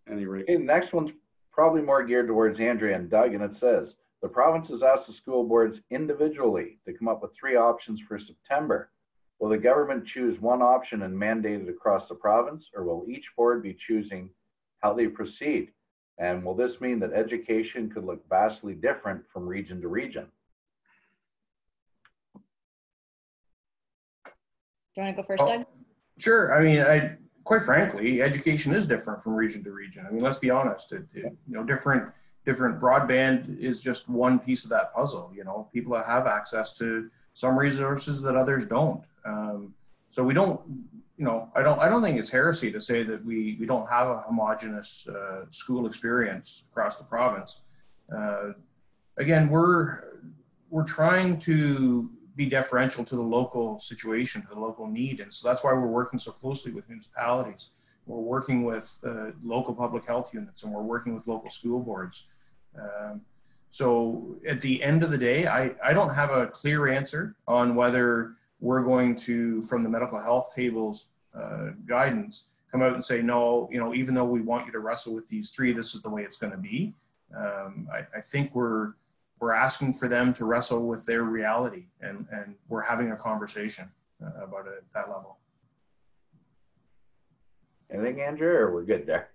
anyway, okay, the next one's probably more geared towards Andrea and Doug, and it says the province has asked the school boards individually to come up with 3 options for September. Will the government choose one option and mandate it across the province, or will each board be choosing how they proceed? And will this mean that education could look vastly different from region to region? Do you want to go first, Doug? Sure. I mean, quite frankly, education is different from region to region. I mean, let's be honest. You know, different broadband is just one piece of that puzzle. You know, people that have access to some resources that others don't. So we don't. You know, I don't think it's heresy to say that we don't have a homogenous school experience across the province. Again, we're trying to be deferential to the local situation, to the local need. And so that's why we're working so closely with municipalities. We're working with local public health units, and we're working with local school boards. So at the end of the day, I don't have a clear answer on whether we're going to, from the medical health table's guidance, come out and say, no, you know, even though we want you to wrestle with these 3, this is the way it's going to be. I think we're asking for them to wrestle with their reality, and we're having a conversation about it at that level. Anything, Andrea, or we're good there?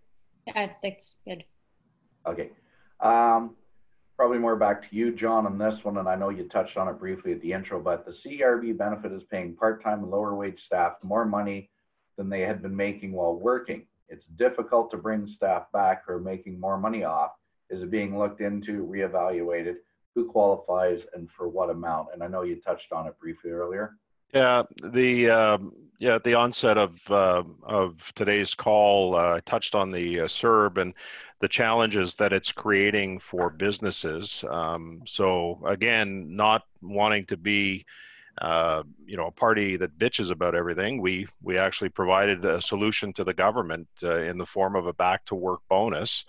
Yeah, that's good. Okay. Probably more back to you, John, on this one, and I know you touched on it briefly at the intro, but the CRB benefit is paying part-time and lower wage staff more money than they had been making while working. It's difficult to bring staff back who are making more money off. Is it being looked into, reevaluated? Who qualifies and for what amount? And I know you touched on it briefly earlier. Yeah, at the onset of today's call, I touched on the CERB and the challenges that it's creating for businesses. So again, not wanting to be you know, a party that bitches about everything, we actually provided a solution to the government in the form of a back to work bonus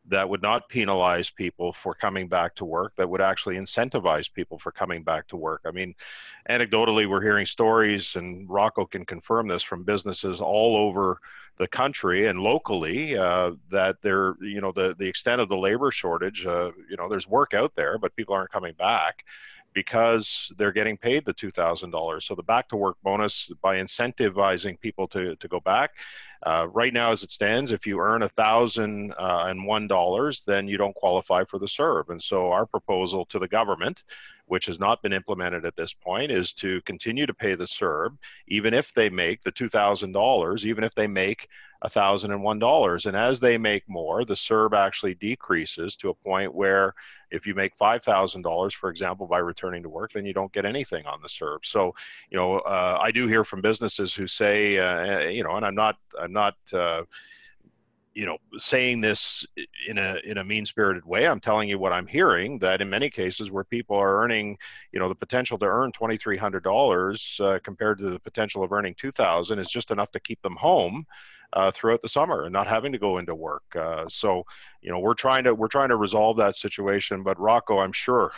that would not penalize people for coming back to work, that would actually incentivize people for coming back to work. I mean, anecdotally, we're hearing stories, and Rocco can confirm this, from businesses all over the country and locally, that they're, you know, the extent of the labor shortage, you know, there's work out there, but people aren't coming back because they're getting paid the $2,000. So the back to work bonus, by incentivizing people to go back, right now as it stands, if you earn $1,001, then you don't qualify for the CERB. And so our proposal to the government, which has not been implemented at this point, is to continue to pay the CERB, even if they make the $2,000, even if they make $1,001. And as they make more, the CERB actually decreases to a point where if you make $5,000, for example, by returning to work, then you don't get anything on the CERB. So, you know, I do hear from businesses who say, you know, and I'm not, you know, saying this in a mean-spirited way. I'm telling you what I'm hearing, that in many cases where people are earning, you know, the potential to earn $2,300 compared to the potential of earning $2,000 is just enough to keep them home throughout the summer and not having to go into work. So, you know, we're trying to resolve that situation. But Rocco, I'm sure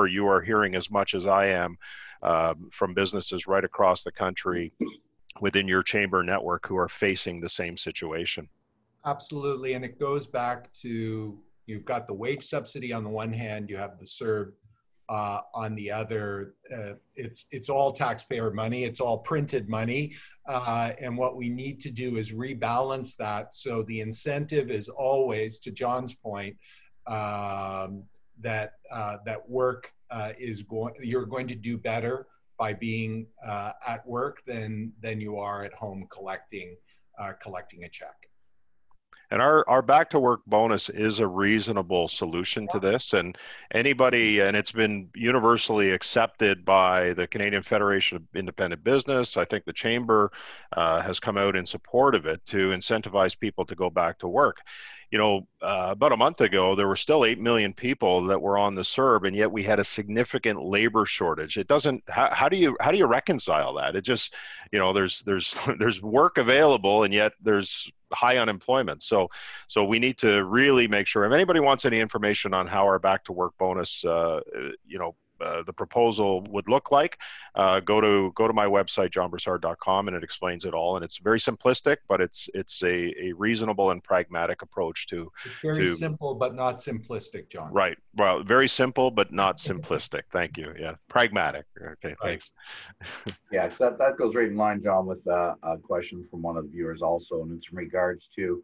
you are hearing as much as I am from businesses right across the country within your chamber network who are facing the same situation. Absolutely. And it goes back to, you've got the wage subsidy on the one hand, you have the CERB on the other. It's all taxpayer money, it's all printed money. And what we need to do is rebalance that. So the incentive is always, to John's point, that work you're going to do better by being at work than you are at home collecting a check. And our back to work bonus is a reasonable solution to this. And anybody, and it's been universally accepted by the Canadian Federation of Independent Business. I think the Chamber has come out in support of it to incentivize people to go back to work. about a month ago, there were still 8 million people that were on the CERB, and yet we had a significant labor shortage. It doesn't, how do you reconcile that? It just, there's work available, and yet there's high unemployment. So we need to really make sure, if anybody wants any information on how our back to work bonus, the proposal would look like, go to my website, johnbroussard.com, and it explains it all. And it's very simplistic, but it's a reasonable and pragmatic approach to. It's very simple, but not simplistic, John. Right. Well, very simple, but not simplistic. Thank you. Yeah. Pragmatic. Okay. Thanks. Yeah. So that goes right in line, John, with a question from one of the viewers also. And it's in regards to,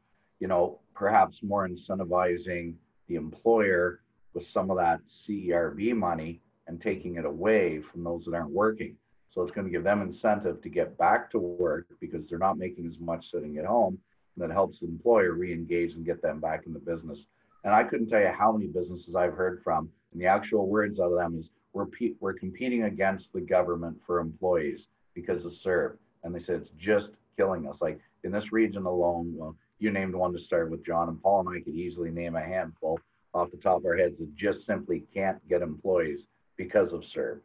perhaps more incentivizing the employer with some of that CERB money and taking it away from those that aren't working. So it's going to give them incentive to get back to work because they're not making as much sitting at home. And that helps the employer re-engage and get them back in the business. And I couldn't tell you how many businesses I've heard from, and the actual words out of them is, we're competing against the government for employees because of CERB. And they said, it's just killing us. Like in this region alone, well, you named one to start with, John, and Paul and I could easily name a handful off the top of our heads that just simply can't get employees because of CERB.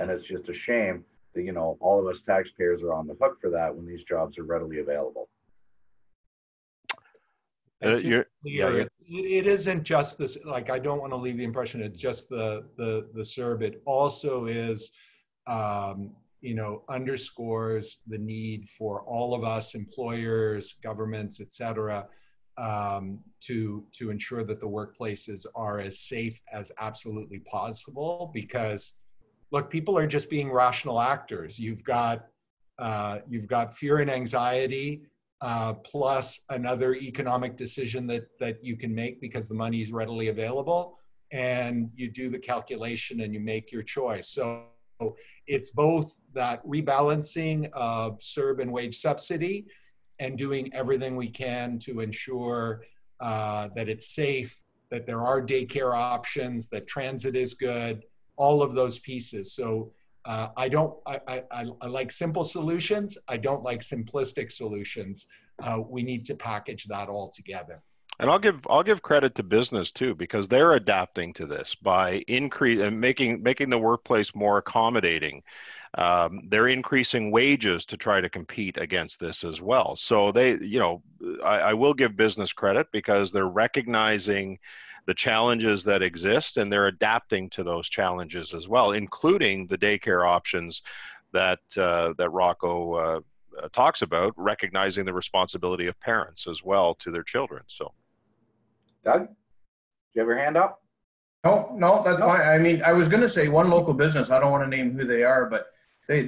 And it's just a shame that, all of us taxpayers are on the hook for that when these jobs are readily available. It isn't just this, like, I don't want to leave the impression it's just the CERB. It also is, underscores the need for all of us, employers, governments, et cetera, to ensure that the workplaces are as safe as absolutely possible. Because, look, people are just being rational actors. You've got fear and anxiety, plus another economic decision that you can make because the money is readily available, and you do the calculation and you make your choice. So it's both that rebalancing of CERB and wage subsidy and doing everything we can to ensure that it's safe, that there are daycare options, that transit is good, all of those pieces. So I like simple solutions. I don't like simplistic solutions. We need to package that all together. And I'll give credit to business too, because they're adapting to this by making the workplace more accommodating. They're increasing wages to try to compete against this as well. So I will give business credit because they're recognizing the challenges that exist, and they're adapting to those challenges as well, including the daycare options that Rocco talks about, recognizing the responsibility of parents as well to their children. So, Doug, do you have your hand up? No, that's fine. I mean, I was going to say one local business. I don't want to name who they are, but they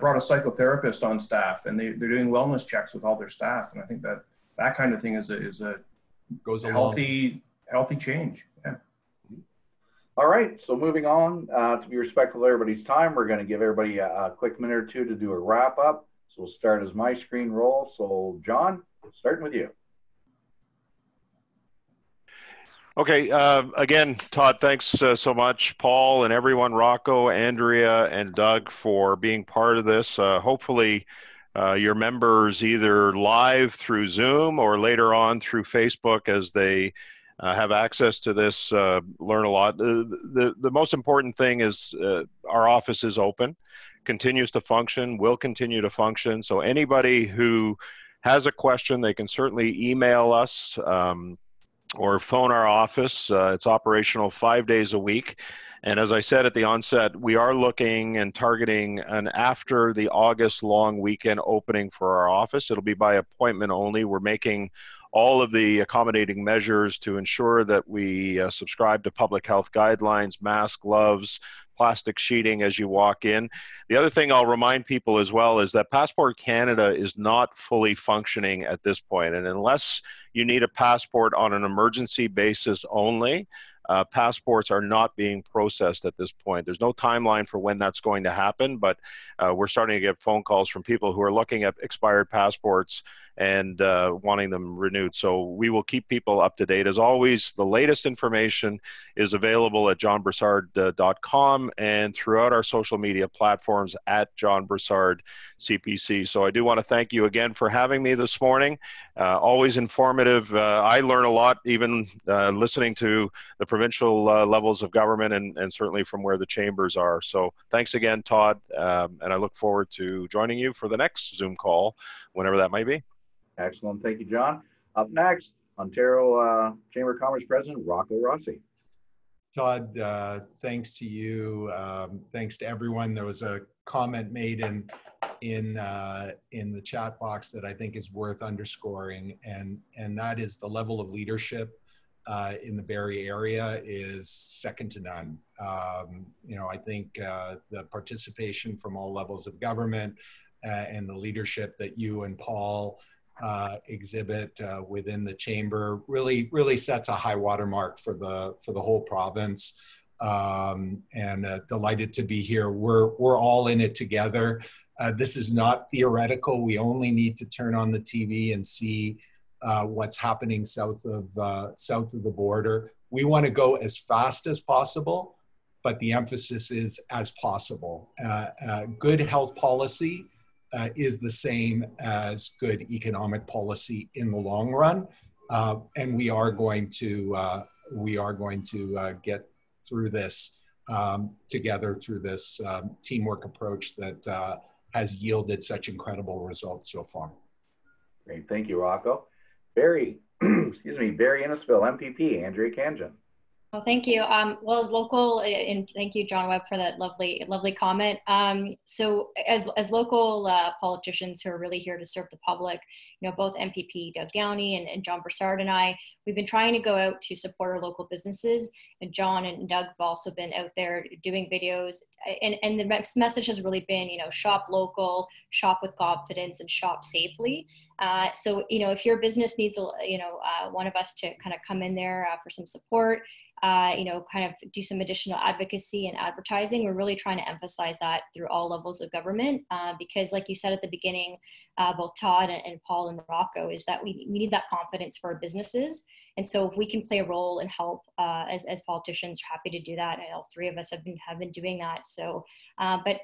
brought a psychotherapist on staff, and they're doing wellness checks with all their staff. And I think that kind of thing is a healthy change. Yeah. All right. So moving on, to be respectful of everybody's time, we're going to give everybody a quick minute or two to do a wrap up. So we'll start as my screen roll. So John, starting with you. Okay, again, Todd, thanks so much. Paul and everyone, Rocco, Andrea, and Doug for being part of this. Hopefully your members either live through Zoom or later on through Facebook as they have access to this, learn a lot. The most important thing is our office is open, continues to function, will continue to function. So anybody who has a question, they can certainly email us or phone our office. It's operational 5 days a week. And as I said at the onset, we are looking and targeting an after the August long weekend opening for our office. It'll be by appointment only. We're making all of the accommodating measures to ensure that we subscribe to public health guidelines, mask, gloves, plastic sheeting as you walk in. The other thing I'll remind people as well is that Passport Canada is not fully functioning at this point. And unless you need a passport on an emergency basis only, passports are not being processed at this point. There's no timeline for when that's going to happen, but we're starting to get phone calls from people who are looking at expired passports and wanting them renewed. So we will keep people up to date. As always, the latest information is available at johnbroussard.com and throughout our social media platforms at John Broussard CPC. So I do want to thank you again for having me this morning. Always informative. I learn a lot even listening to the provincial levels of government and certainly from where the chambers are. So thanks again, Todd, and I look forward to joining you for the next Zoom call, whenever that might be. Excellent. Thank you, John. Up next, Ontario Chamber of Commerce President Rocco Rossi. Todd, thanks to you. Thanks to everyone. There was a comment made in the chat box that I think is worth underscoring, and that is the level of leadership in the Barrie area is second to none. You know, I think the participation from all levels of government and the leadership that you and Paul exhibit within the chamber really sets a high watermark for the whole province. And delighted to be here. We're all in it together. This is not theoretical. We only need to turn on the TV and see what's happening south of the border. We want to go as fast as possible, but the emphasis is as possible. Good health policy is the same as good economic policy in the long run, and we are going to get through this together through this teamwork approach that has yielded such incredible results so far. Great, thank you, Rocco. Barrie, excuse me, Barrie Innisfil, MPP, Andrea Kanjan. Well, thank you. Well, as local, and thank you, John Webb, for that lovely comment. So as local politicians who are really here to serve the public, you know, both MPP Doug Downey and John Broussard and I, we've been trying to go out to support our local businesses. And John and Doug have also been out there doing videos. And the message has really been, you know, shop local, shop with confidence, and shop safely. So, you know, if your business needs, one of us to kind of come in there for some support, you know, kind of do some additional advocacy and advertising, we're really trying to emphasize that through all levels of government, because like you said at the beginning, both Todd and Paul and Rocco, is that we need that confidence for our businesses. And so if we can play a role and help as politicians, we're happy to do that. And all three of us have been doing that. So, but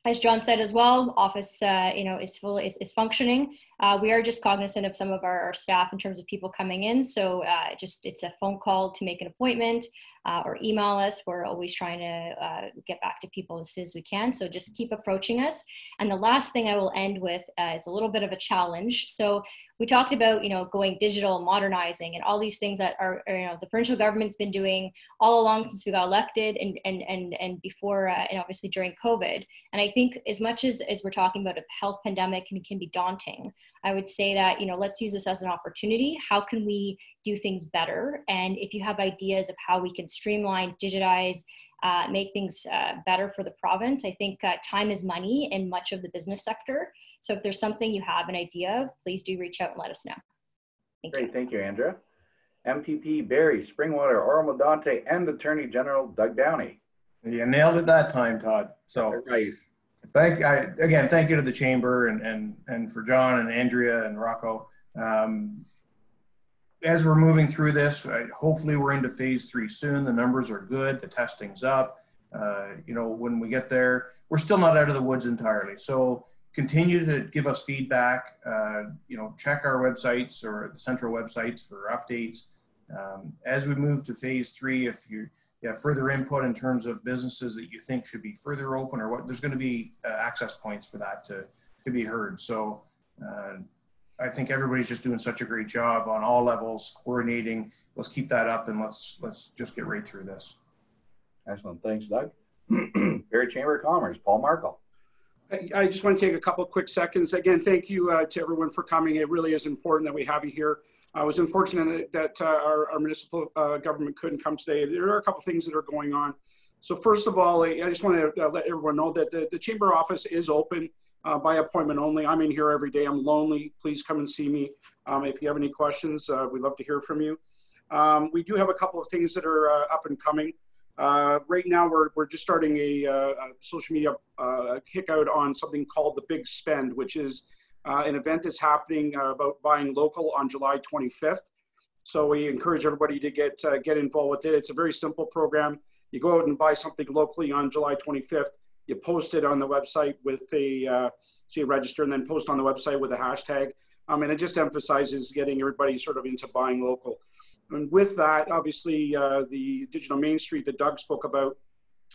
as John said as well, office, is functioning. We are just cognizant of some of our staff in terms of people coming in. So it's a phone call to make an appointment or email us. We're always trying to get back to people as soon as we can. So just keep approaching us. And the last thing I will end with is a little bit of a challenge. So we talked about, you know, going digital, modernizing, and all these things that are the provincial government's been doing all along since we got elected and before, and obviously during COVID. And I think as much as we're talking about a health pandemic and it can be daunting, I would say that, you know, let's use this as an opportunity. How can we do things better? And if you have ideas of how we can streamline, digitize, make things better for the province, I think time is money in much of the business sector. So if there's something you have an idea of, please do reach out and let us know. Great, thank you, Andrea. MPP Barrie, Springwater, Oro-Medonte, and Attorney General Doug Downey. You nailed it that time, Todd. So right. Thank you to the chamber and for John and Andrea and Rocco. As we're moving through this, hopefully we're into phase 3 soon. The numbers are good. The testing's up. You know, when we get there, we're still not out of the woods entirely. So continue to give us feedback. You know, check our websites or the central websites for updates. As we move to phase 3, if you have further input in terms of businesses that you think should be further open or what, there's going to be access points for that to be heard. So I think everybody's just doing such a great job on all levels, coordinating. Let's keep that up and let's just get right through this. Excellent. Thanks, Doug. Barrie Chamber of Commerce, Paul Markle. I just want to take a couple of quick seconds. Again, thank you to everyone for coming. It really is important that we have you here. I was unfortunate that our municipal government couldn't come today. There are a couple of things that are going on. So first of all, I just want to let everyone know that the chamber office is open by appointment only. I'm in here every day. I'm lonely. Please come and see me. If you have any questions, we'd love to hear from you. We do have a couple of things that are up and coming. Right now, we're just starting a social media kick out on something called the Big Spend, which is an event that's happening about buying local on July 25th. So we encourage everybody to get involved with it. It's a very simple program. You go out and buy something locally on July 25th. You post it on the website with so you register and then post on the website with a hashtag. And it just emphasizes getting everybody sort of into buying local. And with that, obviously, the digital Main Street that Doug spoke about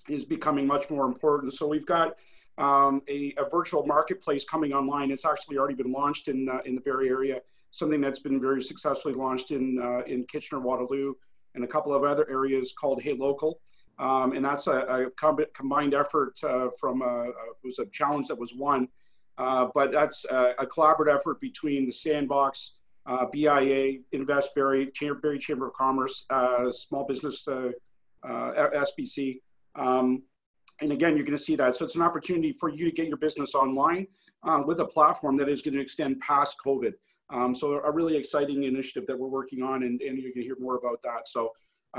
is becoming much more important. So we've got a virtual marketplace coming online. It's actually already been launched in the Barrie area, something that's been very successfully launched in Kitchener, Waterloo, and a couple of other areas called Hey Local. And that's a combined effort from it was a challenge that was won. But that's a collaborative effort between the Sandbox, BIA, Invest Barrie, Barrie Chamber of Commerce, Small Business SBC. And again, you're going to see that. So it's an opportunity for you to get your business online with a platform that is going to extend past COVID. So a really exciting initiative that we're working on, and you're going to hear more about that. So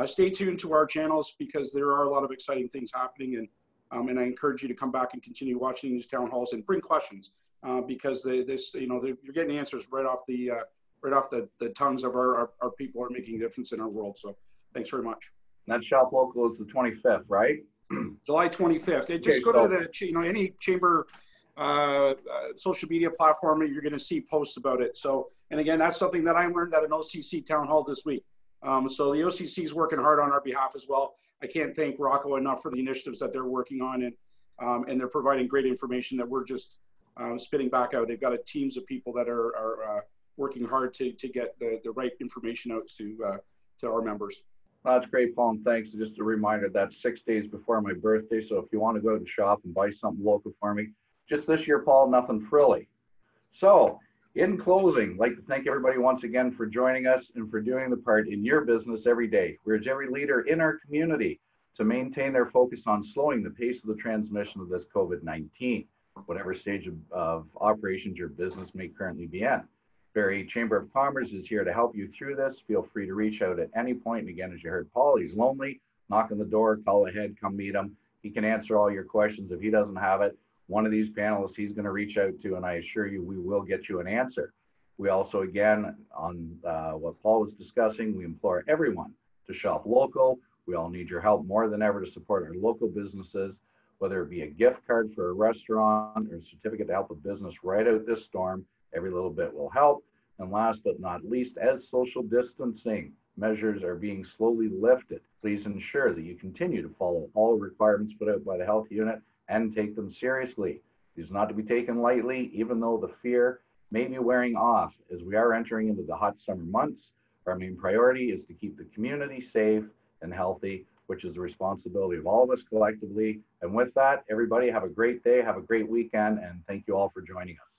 stay tuned to our channels because there are a lot of exciting things happening, and I encourage you to come back and continue watching these town halls and bring questions because you're getting answers right off the tongues of our people who are making a difference in our world. So thanks very much. And that shop local is the 25th, right? July 25th. Just go to the any chamber social media platform, and you're going to see posts about it. So, and again, that's something that I learned at an OCC town hall this week. So the OCC is working hard on our behalf as well. I can't thank Rocco enough for the initiatives that they're working on, and they're providing great information that we're just spitting back out. They've got teams of people that are working hard to get the right information out to our members. That's great, Paul, and thanks. Just a reminder, that's 6 days before my birthday, so if you want to go to shop and buy something local for me, just this year, Paul, nothing frilly. So, in closing, I'd like to thank everybody once again for joining us and for doing the part in your business every day. We urge every leader in our community to maintain their focus on slowing the pace of the transmission of this COVID-19, whatever stage of operations your business may currently be in. Barrie Chamber of Commerce is here to help you through this. Feel free to reach out at any point. And again, as you heard Paul, he's lonely. Knock on the door, call ahead, come meet him. He can answer all your questions. If he doesn't have it, one of these panelists he's going to reach out to, and I assure you we will get you an answer. We also, again, on what Paul was discussing, we implore everyone to shop local. We all need your help more than ever to support our local businesses, whether it be a gift card for a restaurant or a certificate to help a business ride out this storm. Every little bit will help. And last but not least, as social distancing measures are being slowly lifted, please ensure that you continue to follow all requirements put out by the health unit and take them seriously. These are not to be taken lightly, even though the fear may be wearing off. As we are entering into the hot summer months, our main priority is to keep the community safe and healthy, which is the responsibility of all of us collectively. And with that, everybody have a great day, have a great weekend, and thank you all for joining us.